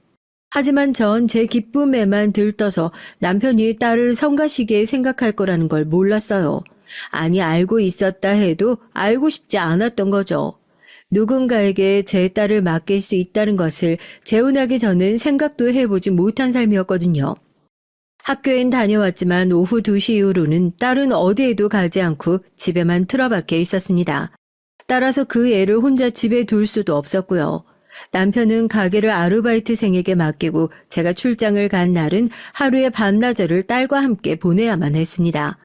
하지만 전 제 기쁨에만 들떠서 남편이 딸을 성가시게 생각할 거라는 걸 몰랐어요. 아니, 알고 있었다 해도 알고 싶지 않았던 거죠. 누군가에게 제 딸을 맡길 수 있다는 것을 재혼하기 전은 생각도 해보지 못한 삶이었거든요. 학교엔 다녀왔지만 오후 2시 이후로는 딸은 어디에도 가지 않고 집에만 틀어박혀 있었습니다. 따라서 그 애를 혼자 집에 둘 수도 없었고요. 남편은 가게를 아르바이트생에게 맡기고 제가 출장을 간 날은 하루의 반나절을 딸과 함께 보내야만 했습니다.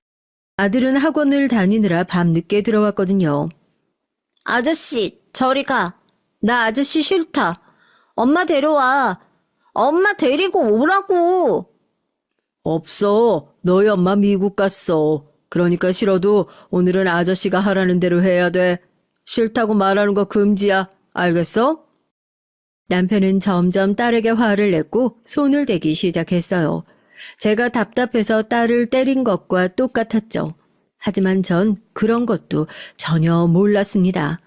아들은 학원을 다니느라 밤 늦게 들어왔거든요. 아저씨, 저리 가. 나 아저씨 싫다. 엄마 데려와. 엄마 데리고 오라고. 없어. 너희 엄마 미국 갔어. 그러니까 싫어도 오늘은 아저씨가 하라는 대로 해야 돼. 싫다고 말하는 거 금지야. 알겠어? 남편은 점점 딸에게 화를 냈고 손을 대기 시작했어요. 제가 답답해서 딸을 때린 것과 똑같았죠. 하지만 전 그런 것도 전혀 몰랐습니다.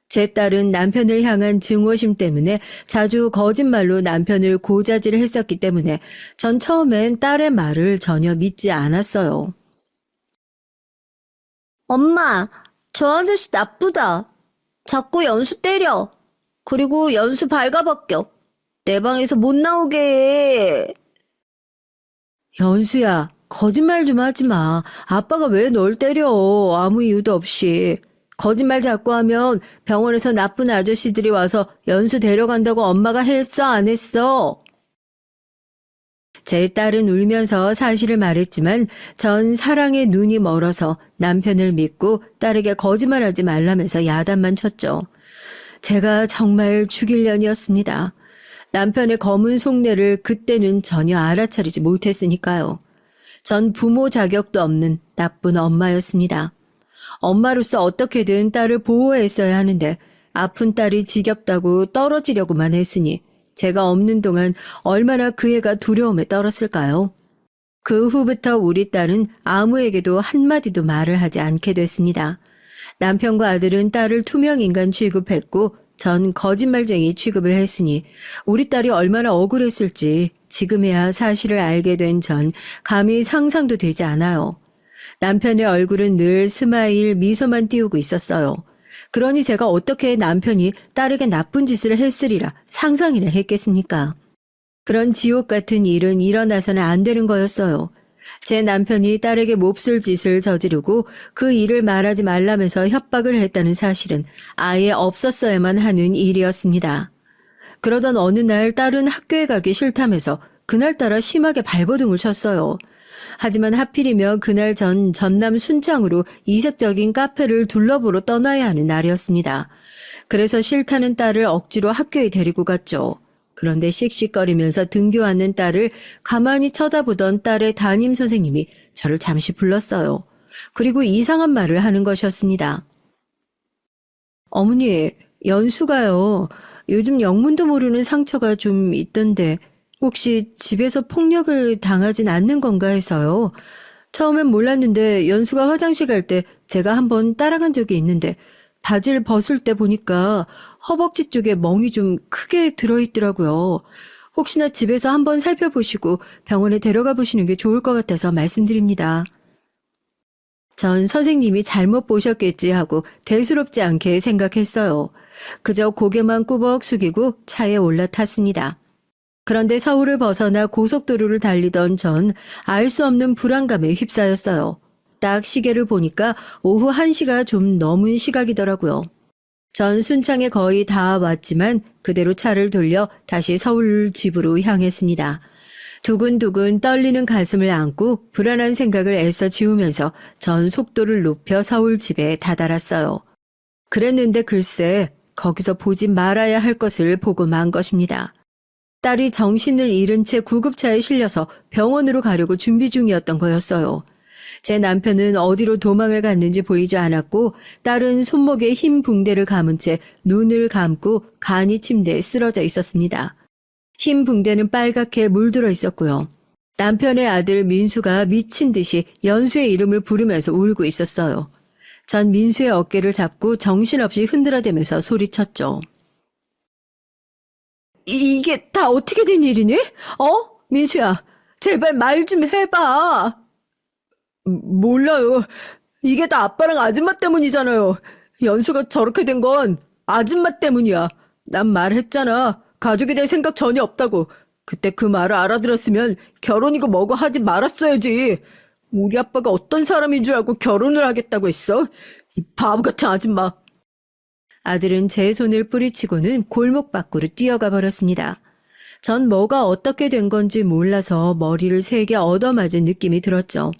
제 딸은 남편을 향한 증오심 때문에 자주 거짓말로 남편을 고자질했었기 때문에 전 처음엔 딸의 말을 전혀 믿지 않았어요. 엄마, 저 아저씨 나쁘다. 자꾸 연수 때려. 그리고 연수 발가벗겨. 내 방에서 못 나오게 해. 연수야, 거짓말 좀 하지 마. 아빠가 왜 널 때려? 아무 이유도 없이. 거짓말 자꾸 하면 병원에서 나쁜 아저씨들이 와서 연수 데려간다고 엄마가 했어, 안 했어? 제 딸은 울면서 사실을 말했지만 전 사랑에 눈이 멀어서 남편을 믿고 딸에게 거짓말하지 말라면서 야단만 쳤죠. 제가 정말 죽일 년이었습니다. 남편의 검은 속내를 그때는 전혀 알아차리지 못했으니까요. 전 부모 자격도 없는 나쁜 엄마였습니다. 엄마로서 어떻게든 딸을 보호했어야 하는데 아픈 딸이 지겹다고 떨어지려고만 했으니 제가 없는 동안 얼마나 그 애가 두려움에 떨었을까요? 그 후부터 우리 딸은 아무에게도 한마디도 말을 하지 않게 됐습니다. 남편과 아들은 딸을 투명인간 취급했고 전 거짓말쟁이 취급을 했으니 우리 딸이 얼마나 억울했을지 지금에야 사실을 알게 된 전 감히 상상도 되지 않아요. 남편의 얼굴은 늘 스마일 미소만 띄우고 있었어요. 그러니 제가 어떻게 남편이 딸에게 나쁜 짓을 했으리라 상상이나 했겠습니까? 그런 지옥 같은 일은 일어나서는 안 되는 거였어요. 제 남편이 딸에게 몹쓸 짓을 저지르고 그 일을 말하지 말라면서 협박을 했다는 사실은 아예 없었어야만 하는 일이었습니다. 그러던 어느 날 딸은 학교에 가기 싫다면서 그날따라 심하게 발버둥을 쳤어요. 하지만 하필이면 그날 전 전남 순창으로 이색적인 카페를 둘러보러 떠나야 하는 날이었습니다. 그래서 싫다는 딸을 억지로 학교에 데리고 갔죠. 그런데 씩씩거리면서 등교하는 딸을 가만히 쳐다보던 딸의 담임 선생님이 저를 잠시 불렀어요. 그리고 이상한 말을 하는 것이었습니다. 어머니, 연수가요. 요즘 영문도 모르는 상처가 좀 있던데 혹시 집에서 폭력을 당하진 않는 건가 해서요. 처음엔 몰랐는데 연수가 화장실 갈 때 제가 한번 따라간 적이 있는데 바지를 벗을 때 보니까 허벅지 쪽에 멍이 좀 크게 들어있더라고요. 혹시나 집에서 한번 살펴보시고 병원에 데려가 보시는 게 좋을 것 같아서 말씀드립니다. 전 선생님이 잘못 보셨겠지 하고 대수롭지 않게 생각했어요. 그저 고개만 꾸벅 숙이고 차에 올라탔습니다. 그런데 서울을 벗어나 고속도로를 달리던 전 알 수 없는 불안감에 휩싸였어요. 딱 시계를 보니까 오후 1시가 좀 넘은 시각이더라고요. 전 순창에 거의 다 왔지만 그대로 차를 돌려 다시 서울 집으로 향했습니다. 두근두근 떨리는 가슴을 안고 불안한 생각을 애써 지우면서 전 속도를 높여 서울 집에 다다랐어요. 그랬는데 글쎄 거기서 보지 말아야 할 것을 보고 만 것입니다. 딸이 정신을 잃은 채 구급차에 실려서 병원으로 가려고 준비 중이었던 거였어요. 제 남편은 어디로 도망을 갔는지 보이지 않았고 딸은 손목에 흰 붕대를 감은 채 눈을 감고 간이 침대에 쓰러져 있었습니다. 흰 붕대는 빨갛게 물들어 있었고요. 남편의 아들 민수가 미친 듯이 연수의 이름을 부르면서 울고 있었어요. 전 민수의 어깨를 잡고 정신없이 흔들어대면서 소리쳤죠. 이게 다 어떻게 된 일이니? 민수야, 제발 말 좀 해봐. 몰라요. 이게 다 아빠랑 아줌마 때문이잖아요. 연수가 저렇게 된 건 아줌마 때문이야. 난 말했잖아. 가족이 될 생각 전혀 없다고. 그때 그 말을 알아들었으면 결혼이고 뭐고 하지 말았어야지. 우리 아빠가 어떤 사람인 줄 알고 결혼을 하겠다고 했어? 이 바보 같은 아줌마. 아들은 제 손을 뿌리치고는 골목 밖으로 뛰어가 버렸습니다. 전 뭐가 어떻게 된 건지 몰라서 머리를 세게 얻어맞은 느낌이 들었죠.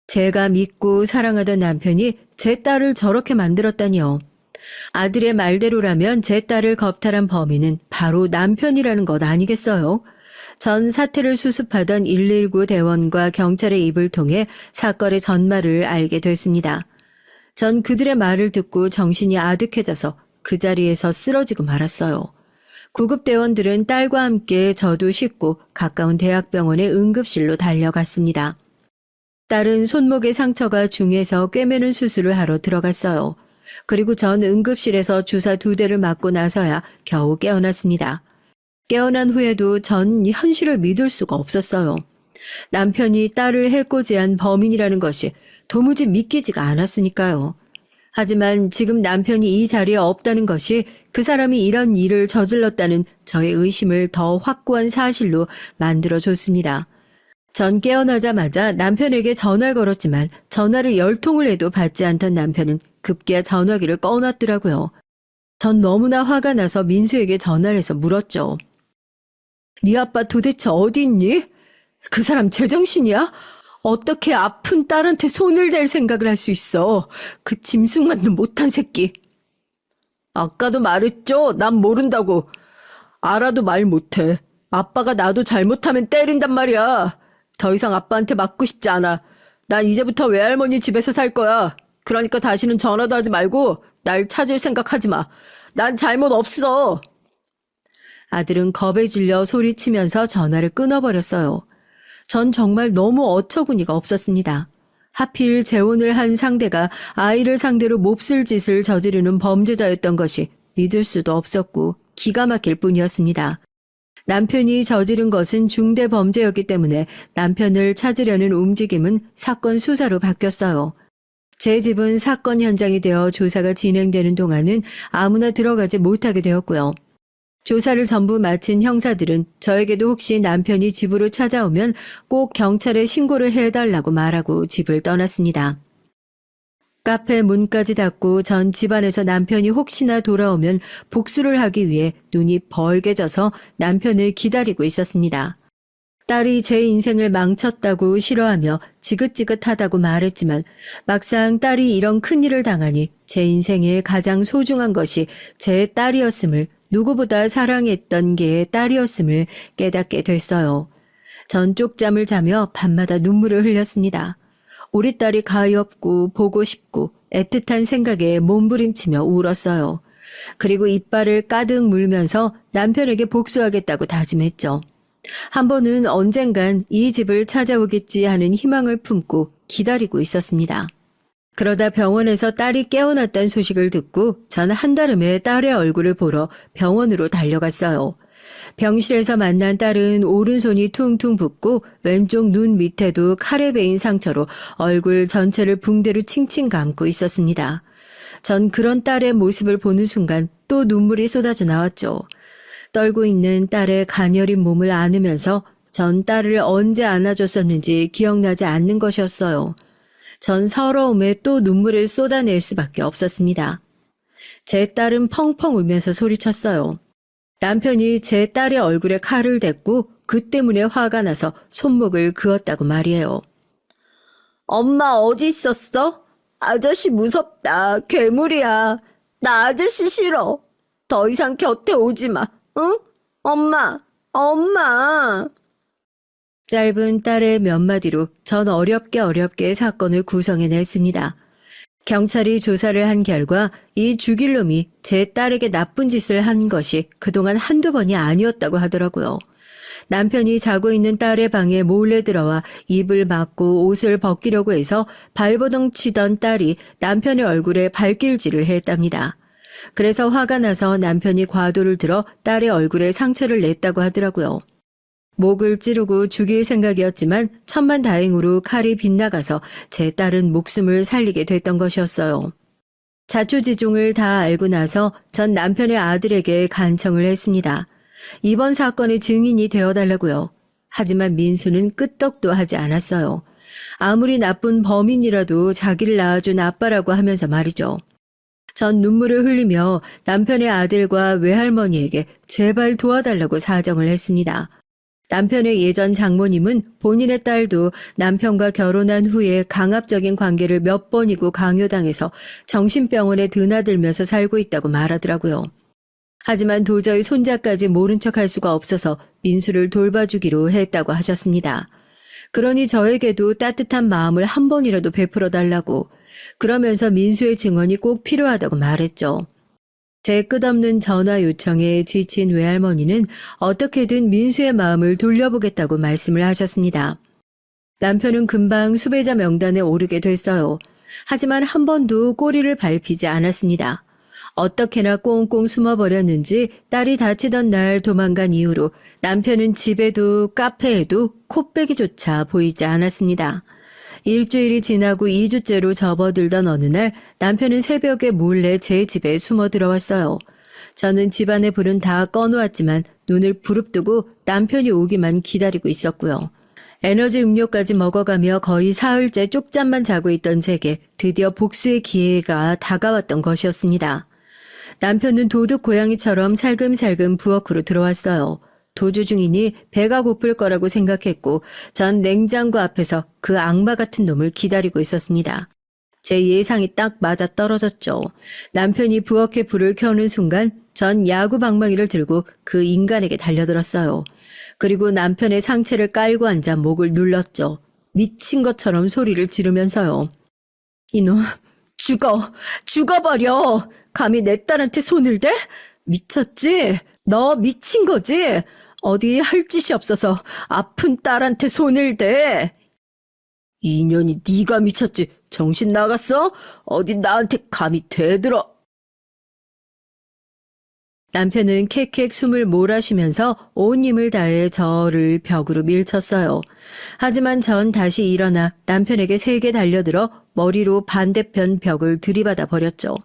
제가 믿고 사랑하던 남편이 제 딸을 저렇게 만들었다니요. 아들의 말대로라면 제 딸을 겁탈한 범인은 바로 남편이라는 것 아니겠어요? 전 사태를 수습하던 119 대원과 경찰의 입을 통해 사건의 전말을 알게 됐습니다. 전 그들의 말을 듣고 정신이 아득해져서 그 자리에서 쓰러지고 말았어요. 구급대원들은 딸과 함께 저도 싣고 가까운 대학병원의 응급실로 달려갔습니다. 딸은 손목에 상처가 중해서 꿰매는 수술을 하러 들어갔어요. 그리고 전 응급실에서 주사 2대를 맞고 나서야 겨우 깨어났습니다. 깨어난 후에도 전 현실을 믿을 수가 없었어요. 남편이 딸을 해코지한 범인이라는 것이 도무지 믿기지가 않았으니까요. 하지만 지금 남편이 이 자리에 없다는 것이 그 사람이 이런 일을 저질렀다는 저의 의심을 더 확고한 사실로 만들어줬습니다. 전 깨어나자마자 남편에게 전화를 걸었지만 전화를 10통을 해도 받지 않던 남편은 급기야 전화기를 꺼놨더라고요. 전 너무나 화가 나서 민수에게 전화를 해서 물었죠. 네 아빠 도대체 어디 있니? 그 사람 제정신이야? 어떻게 아픈 딸한테 손을 댈 생각을 할 수 있어? 그 짐승만도 못한 새끼. 아까도 말했죠. 난 모른다고. 알아도 말 못해. 아빠가 나도 잘못하면 때린단 말이야. 더 이상 아빠한테 맞고 싶지 않아. 난 이제부터 외할머니 집에서 살 거야. 그러니까 다시는 전화도 하지 말고 날 찾을 생각하지 마. 난 잘못 없어. 아들은 겁에 질려 소리치면서 전화를 끊어버렸어요. 전 정말 너무 어처구니가 없었습니다. 하필 재혼을 한 상대가 아이를 상대로 몹쓸 짓을 저지르는 범죄자였던 것이 믿을 수도 없었고 기가 막힐 뿐이었습니다. 남편이 저지른 것은 중대 범죄였기 때문에 남편을 찾으려는 움직임은 사건 수사로 바뀌었어요. 제 집은 사건 현장이 되어 조사가 진행되는 동안은 아무나 들어가지 못하게 되었고요. 조사를 전부 마친 형사들은 저에게도 혹시 남편이 집으로 찾아오면 꼭 경찰에 신고를 해달라고 말하고 집을 떠났습니다. 카페 문까지 닫고 전 집안에서 남편이 혹시나 돌아오면 복수를 하기 위해 눈이 벌게져서 남편을 기다리고 있었습니다. 딸이 제 인생을 망쳤다고 싫어하며 지긋지긋하다고 말했지만 막상 딸이 이런 큰일을 당하니 제 인생에 가장 소중한 것이 제 딸이었음을, 누구보다 사랑했던 게 딸이었음을 깨닫게 됐어요. 전 쪽잠을 자며 밤마다 눈물을 흘렸습니다. 우리 딸이 가엾고 보고 싶고 애틋한 생각에 몸부림치며 울었어요. 그리고 이빨을 가득 물면서 남편에게 복수하겠다고 다짐했죠. 한 번은 언젠간 이 집을 찾아오겠지 하는 희망을 품고 기다리고 있었습니다. 그러다 병원에서 딸이 깨어났다는 소식을 듣고 전 한달음에 딸의 얼굴을 보러 병원으로 달려갔어요. 병실에서 만난 딸은 오른손이 퉁퉁 붓고 왼쪽 눈 밑에도 칼에 베인 상처로 얼굴 전체를 붕대로 칭칭 감고 있었습니다. 전 그런 딸의 모습을 보는 순간 또 눈물이 쏟아져 나왔죠. 떨고 있는 딸의 가녀린 몸을 안으면서 전 딸을 언제 안아줬었는지 기억나지 않는 것이었어요. 전 서러움에 또 눈물을 쏟아낼 수밖에 없었습니다. 제 딸은 펑펑 울면서 소리쳤어요. 남편이 제 딸의 얼굴에 칼을 댔고 그 때문에 화가 나서 손목을 그었다고 말이에요. 엄마 어디 있었어? 아저씨 무섭다. 괴물이야. 나 아저씨 싫어. 더 이상 곁에 오지 마. 응? 엄마. 짧은 딸의 몇 마디로 전 어렵게 사건을 구성해냈습니다. 경찰이 조사를 한 결과 이 죽일 놈이 제 딸에게 나쁜 짓을 한 것이 그동안 한두 번이 아니었다고 하더라고요. 남편이 자고 있는 딸의 방에 몰래 들어와 입을 막고 옷을 벗기려고 해서 발버둥 치던 딸이 남편의 얼굴에 발길질을 했답니다. 그래서 화가 나서 남편이 과도를 들어 딸의 얼굴에 상처를 냈다고 하더라고요. 목을 찌르고 죽일 생각이었지만 천만다행으로 칼이 빗나가서 제 딸은 목숨을 살리게 됐던 것이었어요. 자초지종을 다 알고 나서 전 남편의 아들에게 간청을 했습니다. 이번 사건의 증인이 되어달라고요. 하지만 민수는 끄떡도 하지 않았어요. 아무리 나쁜 범인이라도 자기를 낳아준 아빠라고 하면서 말이죠. 전 눈물을 흘리며 남편의 아들과 외할머니에게 제발 도와달라고 사정을 했습니다. 남편의 예전 장모님은 본인의 딸도 남편과 결혼한 후에 강압적인 관계를 몇 번이고 강요당해서 정신병원에 드나들면서 살고 있다고 말하더라고요. 하지만 도저히 손자까지 모른 척할 수가 없어서 민수를 돌봐주기로 했다고 하셨습니다. 그러니 저에게도 따뜻한 마음을 한 번이라도 베풀어 달라고, 그러면서 민수의 증언이 꼭 필요하다고 말했죠. 제 끝없는 전화 요청에 지친 외할머니는 어떻게든 민수의 마음을 돌려보겠다고 말씀을 하셨습니다. 남편은 금방 수배자 명단에 오르게 됐어요. 하지만 한 번도 꼬리를 밟히지 않았습니다. 어떻게나 꽁꽁 숨어버렸는지 딸이 다치던 날 도망간 이후로 남편은 집에도 카페에도 코빼기조차 보이지 않았습니다. 일주일이 지나고 2주째로 접어들던 어느 날 남편은 새벽에 몰래 제 집에 숨어 들어왔어요. 저는 집안의 불은 다 꺼놓았지만 눈을 부릅뜨고 남편이 오기만 기다리고 있었고요. 에너지 음료까지 먹어가며 거의 사흘째 쪽잠만 자고 있던 제게 드디어 복수의 기회가 다가왔던 것이었습니다. 남편은 도둑 고양이처럼 살금살금 부엌으로 들어왔어요. 도주 중이니 배가 고플 거라고 생각했고 전 냉장고 앞에서 그 악마 같은 놈을 기다리고 있었습니다. 제 예상이 딱 맞아 떨어졌죠. 남편이 부엌에 불을 켜는 순간 전 야구 방망이를 들고 그 인간에게 달려들었어요. 그리고 남편의 상체를 깔고 앉아 목을 눌렀죠. 미친 것처럼 소리를 지르면서요. 이놈, 죽어버려. 감히 내 딸한테 손을 대? 미쳤지? 너 미친 거지? 어디 할 짓이 없어서 아픈 딸한테 손을 대. 이년이 네가 미쳤지? 정신 나갔어? 어디 나한테 감히 대들어. 남편은 캑캑 숨을 몰아쉬면서 온 힘을 다해 저를 벽으로 밀쳤어요. 하지만 전 다시 일어나 남편에게 세게 달려들어 머리로 반대편 벽을 들이받아 버렸죠.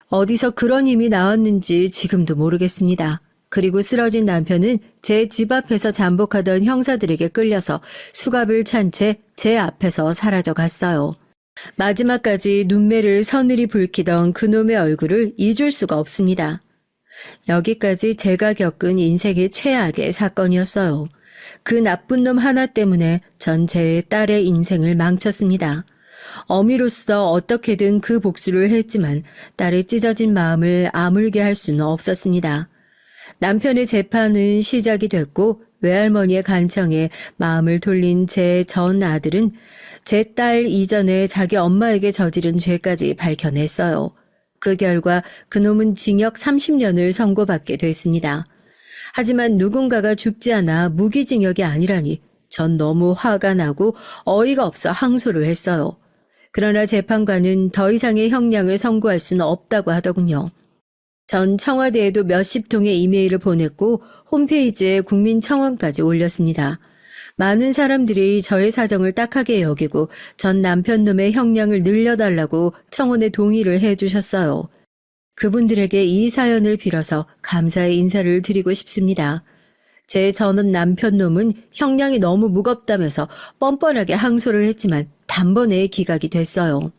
어디서 그런 힘이 나왔는지 지금도 모르겠습니다. 그리고 쓰러진 남편은 제 집 앞에서 잠복하던 형사들에게 끌려서 수갑을 찬 채 제 앞에서 사라져 갔어요. 마지막까지 눈매를 서늘히 붉히던 그놈의 얼굴을 잊을 수가 없습니다. 여기까지 제가 겪은 인생의 최악의 사건이었어요. 그 나쁜 놈 하나 때문에 전 제 딸의 인생을 망쳤습니다. 어미로서 어떻게든 그 복수를 했지만 딸의 찢어진 마음을 아물게 할 수는 없었습니다. 남편의 재판은 시작이 됐고 외할머니의 간청에 마음을 돌린 제 전 아들은 제 딸 이전에 자기 엄마에게 저지른 죄까지 밝혀냈어요. 그 결과 그놈은 징역 30년을 선고받게 됐습니다. 하지만 누군가가 죽지 않아 무기징역이 아니라니 전 너무 화가 나고 어이가 없어 항소를 했어요. 그러나 재판관은 더 이상의 형량을 선고할 수는 없다고 하더군요. 전 청와대에도 몇십 통의 이메일을 보냈고 홈페이지에 국민청원까지 올렸습니다. 많은 사람들이 저의 사정을 딱하게 여기고 전 남편 놈의 형량을 늘려달라고 청원에 동의를 해주셨어요. 그분들에게 이 사연을 빌어서 감사의 인사를 드리고 싶습니다. 제 전원 남편 놈은 형량이 너무 무겁다면서 뻔뻔하게 항소를 했지만 단번에 기각이 됐어요.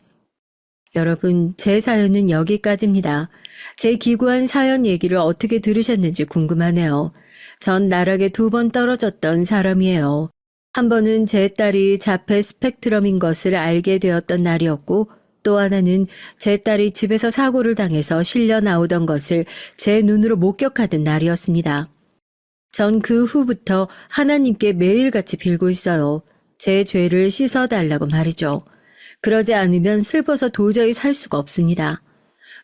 여러분, 제 사연은 여기까지입니다. 제 기구한 사연 얘기를 어떻게 들으셨는지 궁금하네요. 전 나락에 2번 떨어졌던 사람이에요. 한 번은 제 딸이 자폐 스펙트럼인 것을 알게 되었던 날이었고 또 하나는 제 딸이 집에서 사고를 당해서 실려 나오던 것을 제 눈으로 목격하던 날이었습니다. 전 그 후부터 하나님께 매일같이 빌고 있어요. 제 죄를 씻어달라고 말이죠. 그러지 않으면 슬퍼서 도저히 살 수가 없습니다.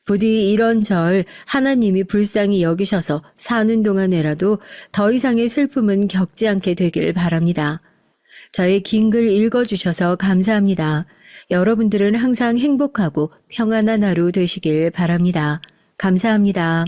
부디 이런절 하나님이 불쌍히 여기셔서 사는 동안에라도 더 이상의 슬픔은 겪지 않게 되길 바랍니다. 저의 긴 글 읽어주셔서 감사합니다. 여러분들은 항상 행복하고 평안한 하루 되시길 바랍니다. 감사합니다.